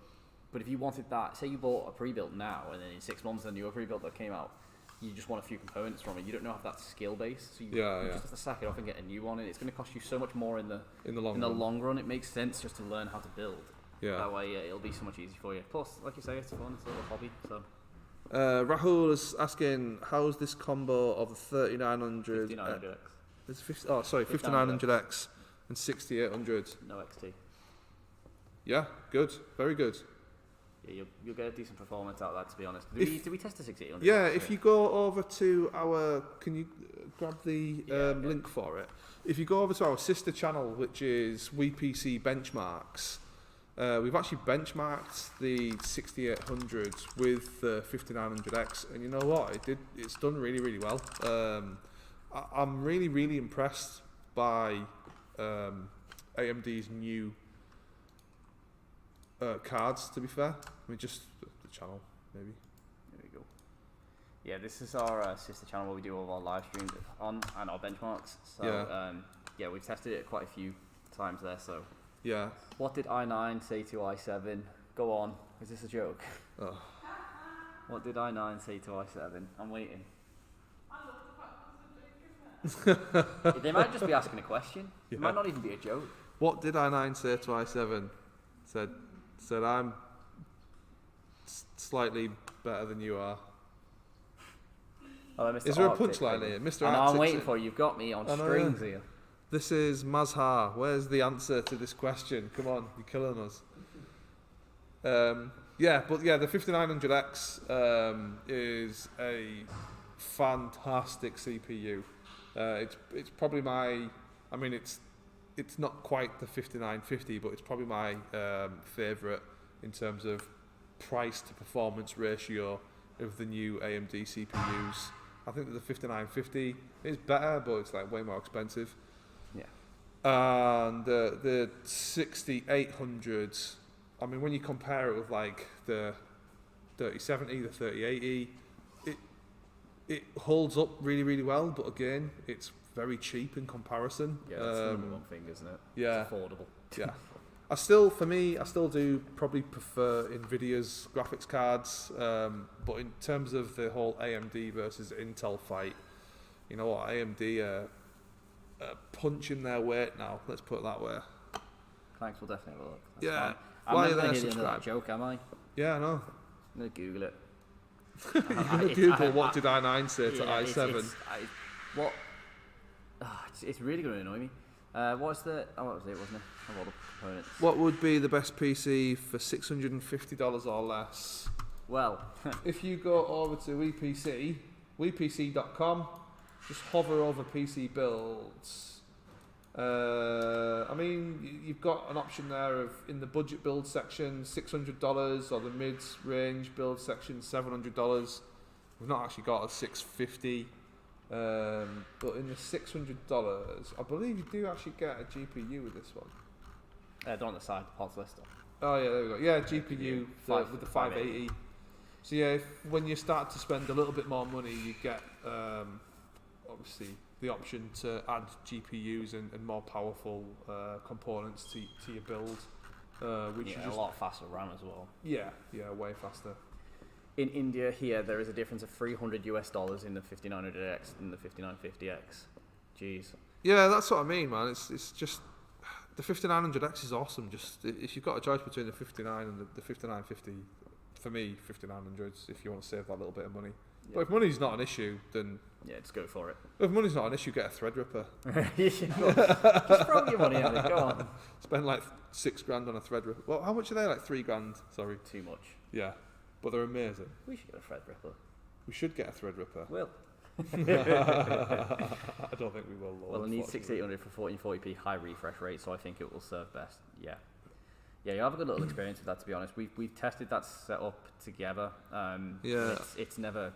B: But if you wanted that, say you bought a pre-built now, and then in 6 months a newer pre-built that came out, you just want a few components from it. You don't know if that's skill based, so you just have to sack it off and get a new one. And it's going to cost you so much more in the long run. It makes sense just to learn how to build. Yeah. That way, it'll be so much easier for you. Plus, like you say, it's fun. It's a little hobby. So.
A: Rahul is asking, how's this combo of the 3900?
B: 5900X.
A: 5900X and 6800.
B: No XT.
A: Yeah, good, very good.
B: Yeah, you'll get a decent performance out of that, to be honest. Did we test the 6800?
A: Yeah, if you go over to our, can you grab the link for it? If you go over to our sister channel, which is WePC Benchmarks, we've actually benchmarked the 6800 with the 5900X, and you know what? It's done really, really well. I'm really, really impressed by AMD's new cards, to be fair. I mean, just the channel, maybe.
B: There we go. Yeah, this is our sister channel where we do all of our live streams on and our benchmarks. So, yeah, we've tested it quite a few times there, so.
A: Yeah.
B: What did i9 say to i7? Go on. Is this a joke?
A: Oh.
B: What did i9 say to i7? I'm waiting. They might just be asking a question. It might not even be a joke.
A: What did i9 say to i7? Said I'm slightly better than you are.
B: Oh, Mr.
A: Is there a
B: Arctic,
A: punchline here? Mr.
B: I know,
A: Arctic,
B: I'm waiting for you. You've got me on strings here.
A: This is Mazhar. Where's the answer to this question? Come on, you're killing us. The 5900X is a fantastic CPU. It's probably my, I mean, it's not quite the 5950, but it's probably my favourite in terms of price to performance ratio of the new AMD CPUs. I think that the 5950 is better, but it's like way more expensive.
B: Yeah.
A: And the 6800s, I mean, when you compare it with like the 3070, the 3080, it holds up really, really well. But again, it's very cheap in comparison.
B: Yeah, that's the number one thing, isn't it?
A: Yeah.
B: It's affordable.
A: Yeah. I still do probably prefer Nvidia's graphics cards, but in terms of the whole AMD versus Intel fight, you know what, AMD are punching their weight now. Let's put it that way.
B: Thanks, we'll definitely have a look. That's
A: Yeah.
B: fine.
A: Why
B: I'm
A: are
B: never
A: they
B: going to hear the end of that
A: subscribed?
B: joke, am I?
A: Yeah, I know.
B: I'm going to Google it.
A: You're gonna Google what did i9 say to
B: Yeah,
A: i7?
B: It's really going to annoy me. What was it, wasn't it? Of all the components.
A: What would be the best PC for $650 or less?
B: Well,
A: If you go over to WePC.com, just hover over PC builds. I mean, you've got an option there of in the budget build section $600 or the mid-range build section $700. We've not actually got a $650, but in the $600, I believe you do actually get a GPU with this one.
B: don't on the side, the pods list.
A: Oh yeah, there we go. Yeah, GPU
B: Five-
A: with the 580. So yeah, when you start to spend a little bit more money, you get obviously the option to add GPUs and more powerful components to your build, which
B: Yeah,
A: you just
B: a lot faster RAM as well.
A: yeah, way faster.
B: In India, here there is a difference of $300 in the 5900X and the 5950X. Jeez.
A: Yeah, that's what I mean, man. It's just the 5900X is awesome. Just if you've got a choice between the 59 and the 5950, for me, 5900s. If you want to save that little bit of money, but if money's not an issue, then
B: Yeah, just go for it.
A: if money's not an issue, get a Threadripper.
B: Just throw your money at it, go on.
A: Spend like $6,000 on a Threadripper. Well, how much are they? Like $3,000. Sorry.
B: Too much.
A: Yeah, but they're amazing.
B: We should get a Threadripper.
A: We should get a Threadripper.
B: Will.
A: I don't think we will.
B: Well, it needs
A: unfortunately.
B: 6800 for 1440p high refresh rate, so I think it will serve best. Yeah. Yeah, you have a good little experience with that, to be honest. We've tested that setup together.
A: Yeah.
B: It's never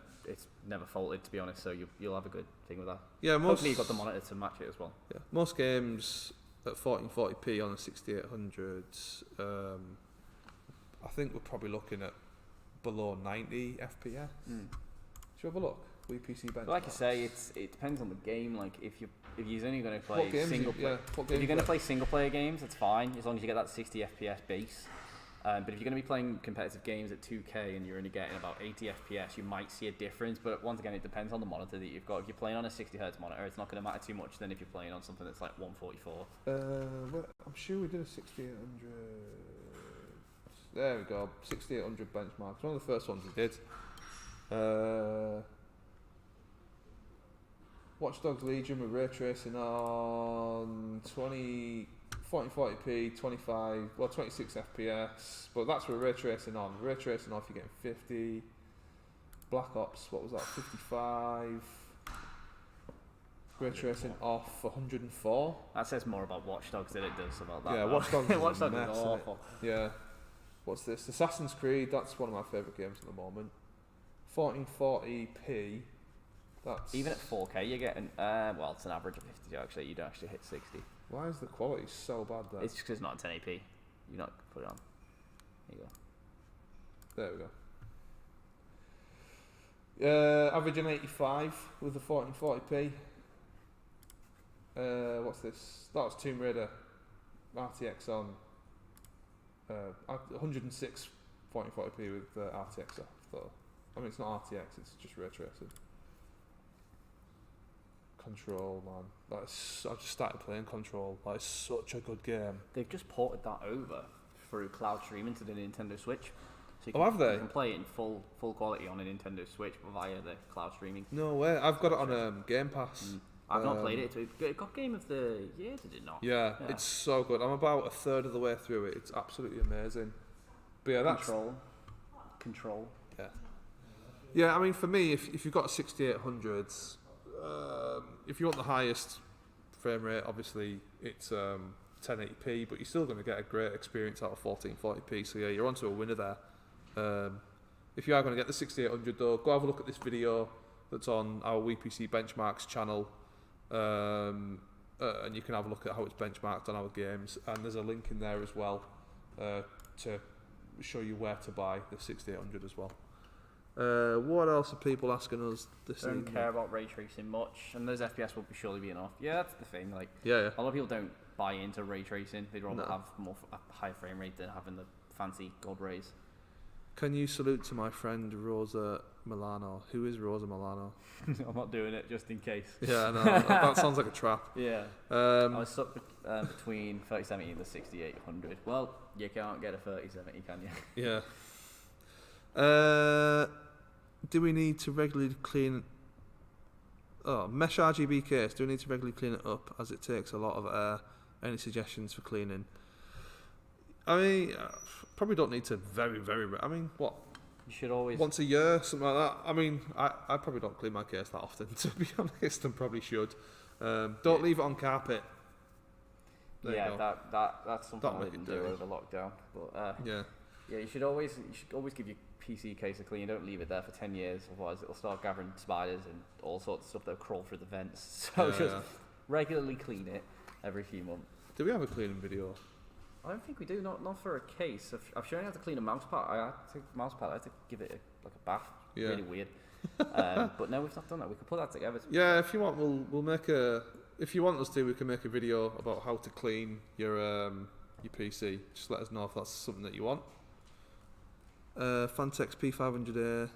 B: faulted, to be honest. So you'll have a good thing with that.
A: Yeah,
B: Hopefully you've got the monitor to match it as well.
A: Yeah, most games at 1440p on the 6800s, I think we're probably looking at below 90 FPS. Should we have a look? PC benchmarks.
B: Like I say, it depends on the game. Like if you're only going to play
A: What games
B: single
A: you- yeah, what
B: if
A: games
B: you're going to
A: are-
B: play single player games, it's fine as long as you get that 60 FPS base. But if you're going to be playing competitive games at 2K and you're only getting about 80 FPS, you might see a difference. But once again, it depends on the monitor that you've got. If you're playing on a 60Hz monitor, it's not going to matter too much than if you're playing on something that's like 144.
A: I'm sure we did a 6800. There we go, 6800 benchmarks. One of the first ones we did. Watch Dogs Legion with ray tracing on 1440p, 26 FPS, but that's with ray tracing on. Ray tracing off, you're getting 50. Black Ops, what was that? 55. Ray tracing off 104.
B: That says more about Watch Dogs than it does about that.
A: Yeah,
B: though.
A: Watch Dogs is
B: Watch
A: a
B: Dogs
A: mess,
B: is
A: isn't it?
B: awful.
A: Yeah. What's this? Assassin's Creed, that's one of my favourite games at the moment. 1440p. That's
B: Even at 4K, you're getting well, it's an average of 50 actually. You don't actually hit 60.
A: Why is the quality so bad there?
B: It's just because it's not 1080p. You not put it on. There you go.
A: There we go. Averaging 85 with the 1440p. What's this? That was Tomb Raider RTX on 106 1440p with RTX off. So, I mean, it's not RTX, it's just ray tracing. Control, man. I've just started playing Control. That is such a good game.
B: They've just ported that over through cloud streaming to the Nintendo Switch. So you
A: Oh, have they?
B: You can play it in full quality on a Nintendo Switch via the cloud streaming.
A: No way. I've got it on Game Pass.
B: I've not played it. It got Game of the Year, did it not?
A: Yeah, it's so good. I'm about a third of the way through it. It's absolutely amazing. But yeah, that's
B: Control.
A: Yeah. Yeah, I mean, for me, if you've got a 6800s, if you want the highest frame rate, obviously it's 1080p, but you're still going to get a great experience out of 1440p. So yeah, you're onto a winner there. If you are going to get the 6800 though, go have a look at this video that's on our WePC Benchmarks channel, and you can have a look at how it's benchmarked on our games. And there's a link in there as well to show you where to buy the 6800 as well. What else are people asking us this evening?
B: Don't care about ray tracing much, and those FPS will surely be enough. Yeah, that's the thing. Like,
A: yeah.
B: A lot of people don't buy into ray tracing. They'd rather have a high frame rate than having the fancy gold rays.
A: Can you salute to my friend Rosa Milano? Who is Rosa Milano?
B: I'm not doing it just in case.
A: Yeah, no, that sounds like a trap.
B: Yeah. I was stuck between 3070 and the 6800. Well, you can't get a 3070, can you?
A: Yeah. Do we need to regularly clean? Oh, mesh RGB case. Do we need to regularly clean it up as it takes a lot of air? Any suggestions for cleaning? I mean, probably don't need to I mean, what?
B: You should always
A: once a year, something like that. I mean, I probably don't clean my case that often, to be honest, and probably should. Don't leave it on carpet.
B: That's something
A: Don't
B: I
A: make
B: didn't
A: it
B: do
A: dirty.
B: over lockdown. But
A: Yeah.
B: you should always give your PC case a clean. Don't leave it there for 10 years, otherwise it'll start gathering spiders and all sorts of stuff that'll crawl through the vents. So just regularly clean it every few months.
A: Do we have a cleaning video?
B: I don't think we do. Not for a case. I've shown you how to clean a mouse pad. I had to give it a bath.
A: Yeah.
B: Really weird. But no, we've not done that. We could put that together.
A: Yeah, if you want, we'll make a. If you want us to, we can make a video about how to clean your PC. Just let us know if that's something that you want. Fantex P500A.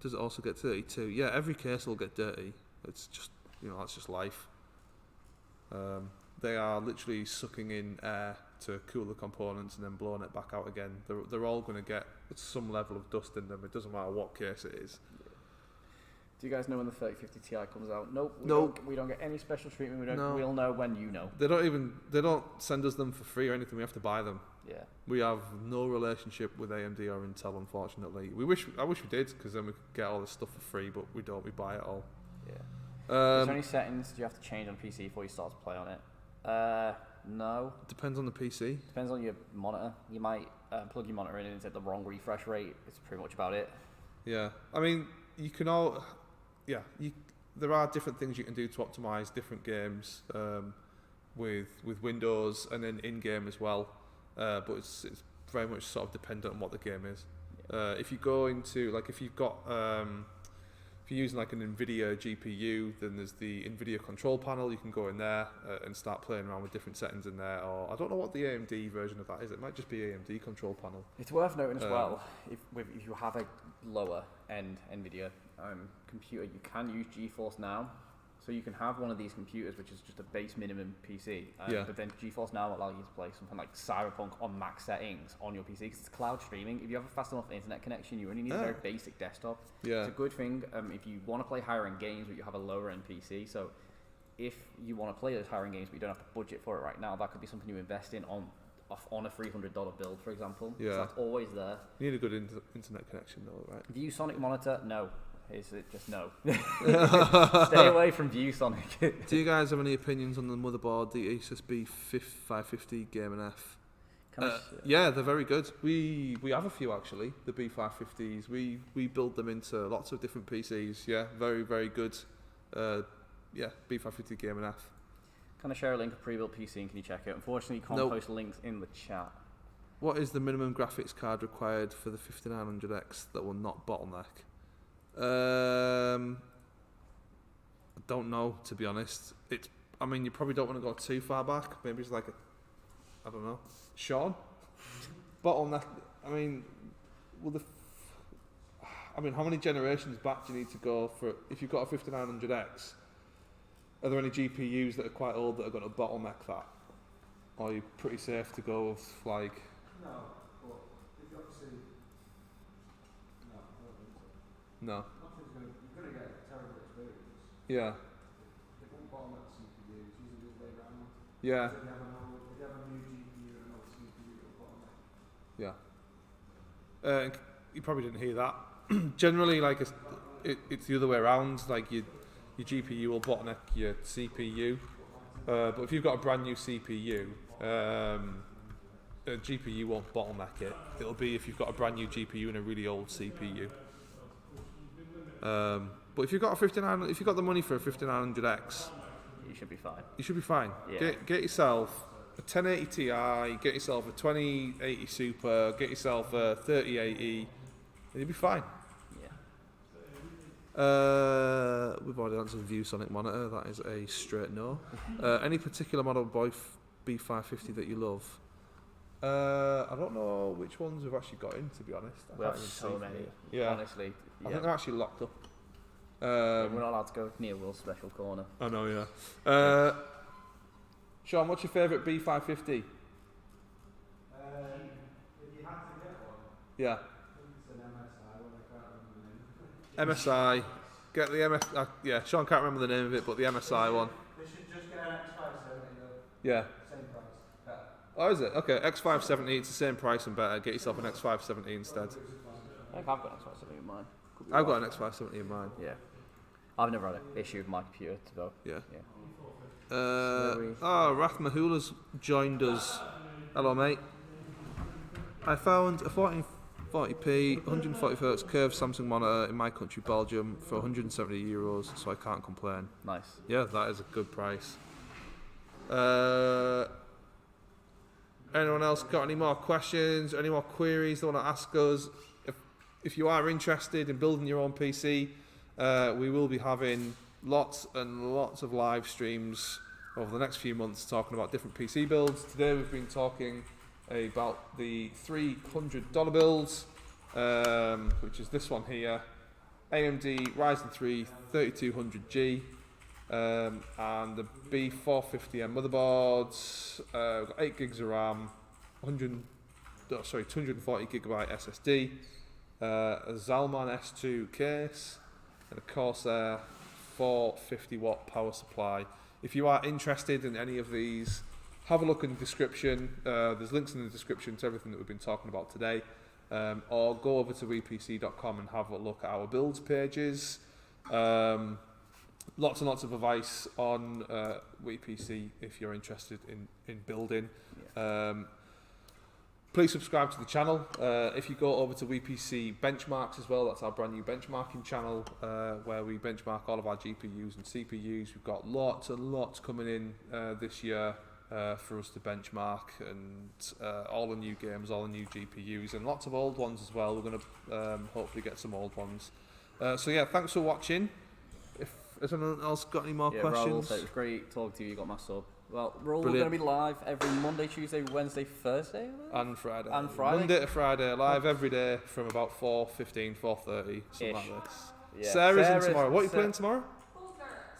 A: Does it also get dirty too? Yeah, every case will get dirty. It's just that's just life. They are literally sucking in air to cool the components and then blowing it back out again. They're all going to get some level of dust in them. It doesn't matter what case it is.
B: Do you guys know when the 3050 Ti comes out? Nope. We don't get any special treatment. We'll know when you know.
A: They don't send us them for free or anything. We have to buy them.
B: Yeah.
A: We have no relationship with AMD or Intel, unfortunately. I wish we did, because then we could get all this stuff for free, but we don't. We buy it all.
B: Yeah. Is there any settings do you have to change on PC before you start to play on it? No.
A: Depends on the PC.
B: Depends on your monitor. You might plug your monitor in and set the wrong refresh rate. It's pretty much about it.
A: Yeah. I mean, you can there are different things you can do to optimize different games with Windows and then in-game as well. But it's very much sort of dependent on what the game is. Yeah. If you go into, like, if you're using like an NVIDIA GPU, then there's the NVIDIA control panel. You can go in there and start playing around with different settings in there. Or I don't know what the AMD version of that is. It might just be AMD control panel.
B: It's worth noting as well, if you have a lower end NVIDIA computer, you can use GeForce Now. So you can have one of these computers, which is just a base minimum PC, but then GeForce Now will allow you to play something like Cyberpunk on max settings on your PC, because it's cloud streaming. If you have a fast enough internet connection, you only need a very basic desktop.
A: Yeah.
B: It's a good thing if you want to play higher end games, but you have a lower end PC. So if you want to play those higher end games, but you don't have to budget for it right now, that could be something you invest in on a $300 build, for example.
A: Yeah.
B: So that's always there.
A: You need a good internet connection though, right?
B: ViewSonic monitor? No. Is it just no? Stay away from ViewSonic.
A: Do you guys have any opinions on the motherboard, the ASSB 550 Game & F? Yeah, they're very good. We have a few actually, the B550s. We build them into lots of different PCs. Yeah, very, very good. B550 Game & F.
B: Can I share a link of pre-built PC and can you check it? Unfortunately, you can't post links in the chat.
A: What is the minimum graphics card required for the 5900X that will not bottleneck? I don't know, to be honest. I mean, you probably don't want to go too far back. Maybe it's like I don't know. Sean? Bottleneck. I mean, how many generations back do you need to go for, if you've got a 5900X? Are there any GPUs that are quite old that are going to bottleneck that? Or are you pretty safe to go with, like...
D: No, but if you have to see... No, I don't think so.
A: No.
D: You're going to get a terrible experience.
A: Yeah. Yeah.
D: If you have a new GPU and an old CPU, it'll bottleneck.
A: Yeah. You probably didn't hear that. Generally, like it's the other way around. Like your GPU will bottleneck your CPU, but if you've got a brand new CPU, a GPU won't bottleneck it. It'll be if you've got a brand new GPU and a really old CPU. But if you've got if you've got the money for a 5900X,
B: You should be fine.
A: you should be fine.
B: Yeah.
A: Get yourself a 1080 Ti, get yourself a 2080 Super, get yourself a 3080, and you'll be fine.
B: Yeah.
A: We've already answered ViewSonic monitor. That is a straight no. Any particular model B550 that you love? I don't know which ones we've actually got in, to be honest.
B: We have so many.
A: Yeah.
B: Honestly.
A: I think they're actually locked up.
B: We're not allowed to go near Will's special corner.
A: I know, yeah. Sean, what's your favourite B550?
D: If you had to get one,
A: Yeah.
D: I think it's an MSI one, I can't remember the name.
A: MSI. Get the MS. Yeah, Sean can't remember the name of it, but the MSI one.
D: They should just get an X570 though,
A: Yeah.
D: same price. Better.
A: Oh, is it? Okay, X570, it's the same price and better. Get yourself an X570 instead.
B: I think I've got an Xbox in mine. Could be
A: I've
B: right.
A: got an X570 in mine.
B: Yeah. I've never had an issue with my computer, so
A: Yeah.
B: yeah.
A: Rath Mahula's joined us. Hello, mate. I found a 1440p, 140Hz curved Samsung monitor in my country, Belgium, for €170, so I can't complain.
B: Nice.
A: Yeah, that is a good price. Anyone else got any more questions, any more queries they want to ask us? If you are interested in building your own PC, we will be having lots and lots of live streams over the next few months talking about different PC builds. Today we've been talking about the $300 builds, which is this one here, AMD Ryzen 3 3200G, and the B450M motherboards. We've got 8 gigs of RAM, 240 gigabyte SSD, a Zalman S2 case, and a Corsair 450 watt power supply. If you are interested in any of these, have a look in the description. There's links in the description to everything that we've been talking about today, or go over to wepc.com and have a look at our builds pages. Lots and lots of advice on WePC if you're interested in building.
B: Yeah.
A: Please subscribe to the channel. If you go over to WePC Benchmarks as well, that's our brand new benchmarking channel where we benchmark all of our GPUs and CPUs. We've got lots and lots coming in this year for us to benchmark, and all the new games, all the new GPUs, and lots of old ones as well. We're going to hopefully get some old ones. So yeah, thanks for watching. Has anyone else got any more questions?
B: Raoul, it was great talking to you. You got my sub. Well, we're all going to be live every Monday, Tuesday, Wednesday, Thursday,
A: and Friday.
B: And Friday.
A: Monday to Friday, live every day from about 4:15, 4:30, something like this.
B: Yeah.
A: Sarah's in tomorrow. What are you playing tomorrow?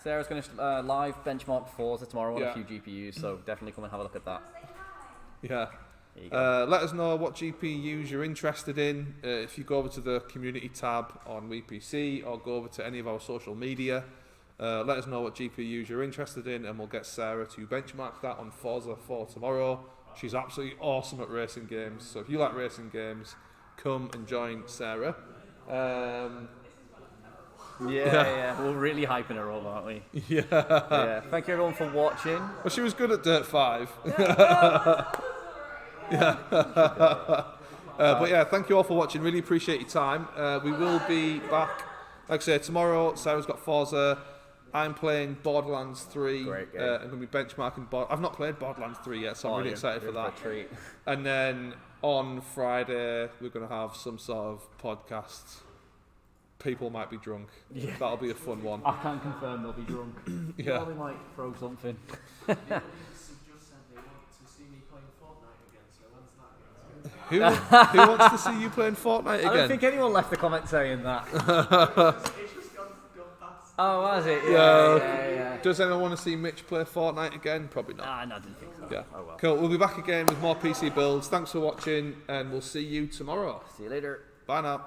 B: Sarah's going to live benchmark Forza tomorrow on
A: Yeah.
B: a few GPUs, so definitely come and have a look at that.
A: Yeah.
B: There you go.
A: Let us know what GPUs you're interested in. If you go over to the community tab on WePC or go over to any of our social media, let us know what GPUs you're interested in, and we'll get Sarah to benchmark that on Forza 4 tomorrow. She's absolutely awesome at racing games, so if you like racing games, come and join Sarah.
B: Yeah, we're really hyping her up, aren't we?
A: Yeah.
B: Yeah. Thank you everyone for watching.
A: Well, she was good at Dirt 5. Yeah. But yeah, thank you all for watching. Really appreciate your time. We will be back, like I say, tomorrow. Sarah's got Forza. I'm playing Borderlands 3.
B: Great game.
A: I'm going to be benchmarking. I've not played Borderlands 3 yet, so I'm really excited for that.
B: A treat.
A: And then on Friday, we're going to have some sort of podcast. People might be drunk.
B: Yeah.
A: That'll be a fun one.
B: I can't confirm they'll be drunk.
A: Yeah.
B: Well, they might throw something.
D: Just said they want to see me playing Fortnite again, so when's that going to
A: Who wants to see you playing Fortnite again?
B: I don't think anyone left a comment saying that.
D: It's just gone past.
B: Oh, was it?
A: Yeah.
B: Yeah.
A: Does anyone want to see Mitch play Fortnite again? Probably not.
B: No, I didn't think so.
A: Yeah.
B: Oh well.
A: Cool. We'll be back again with more PC builds. Thanks for watching, and we'll see you tomorrow.
B: See you later.
A: Bye now.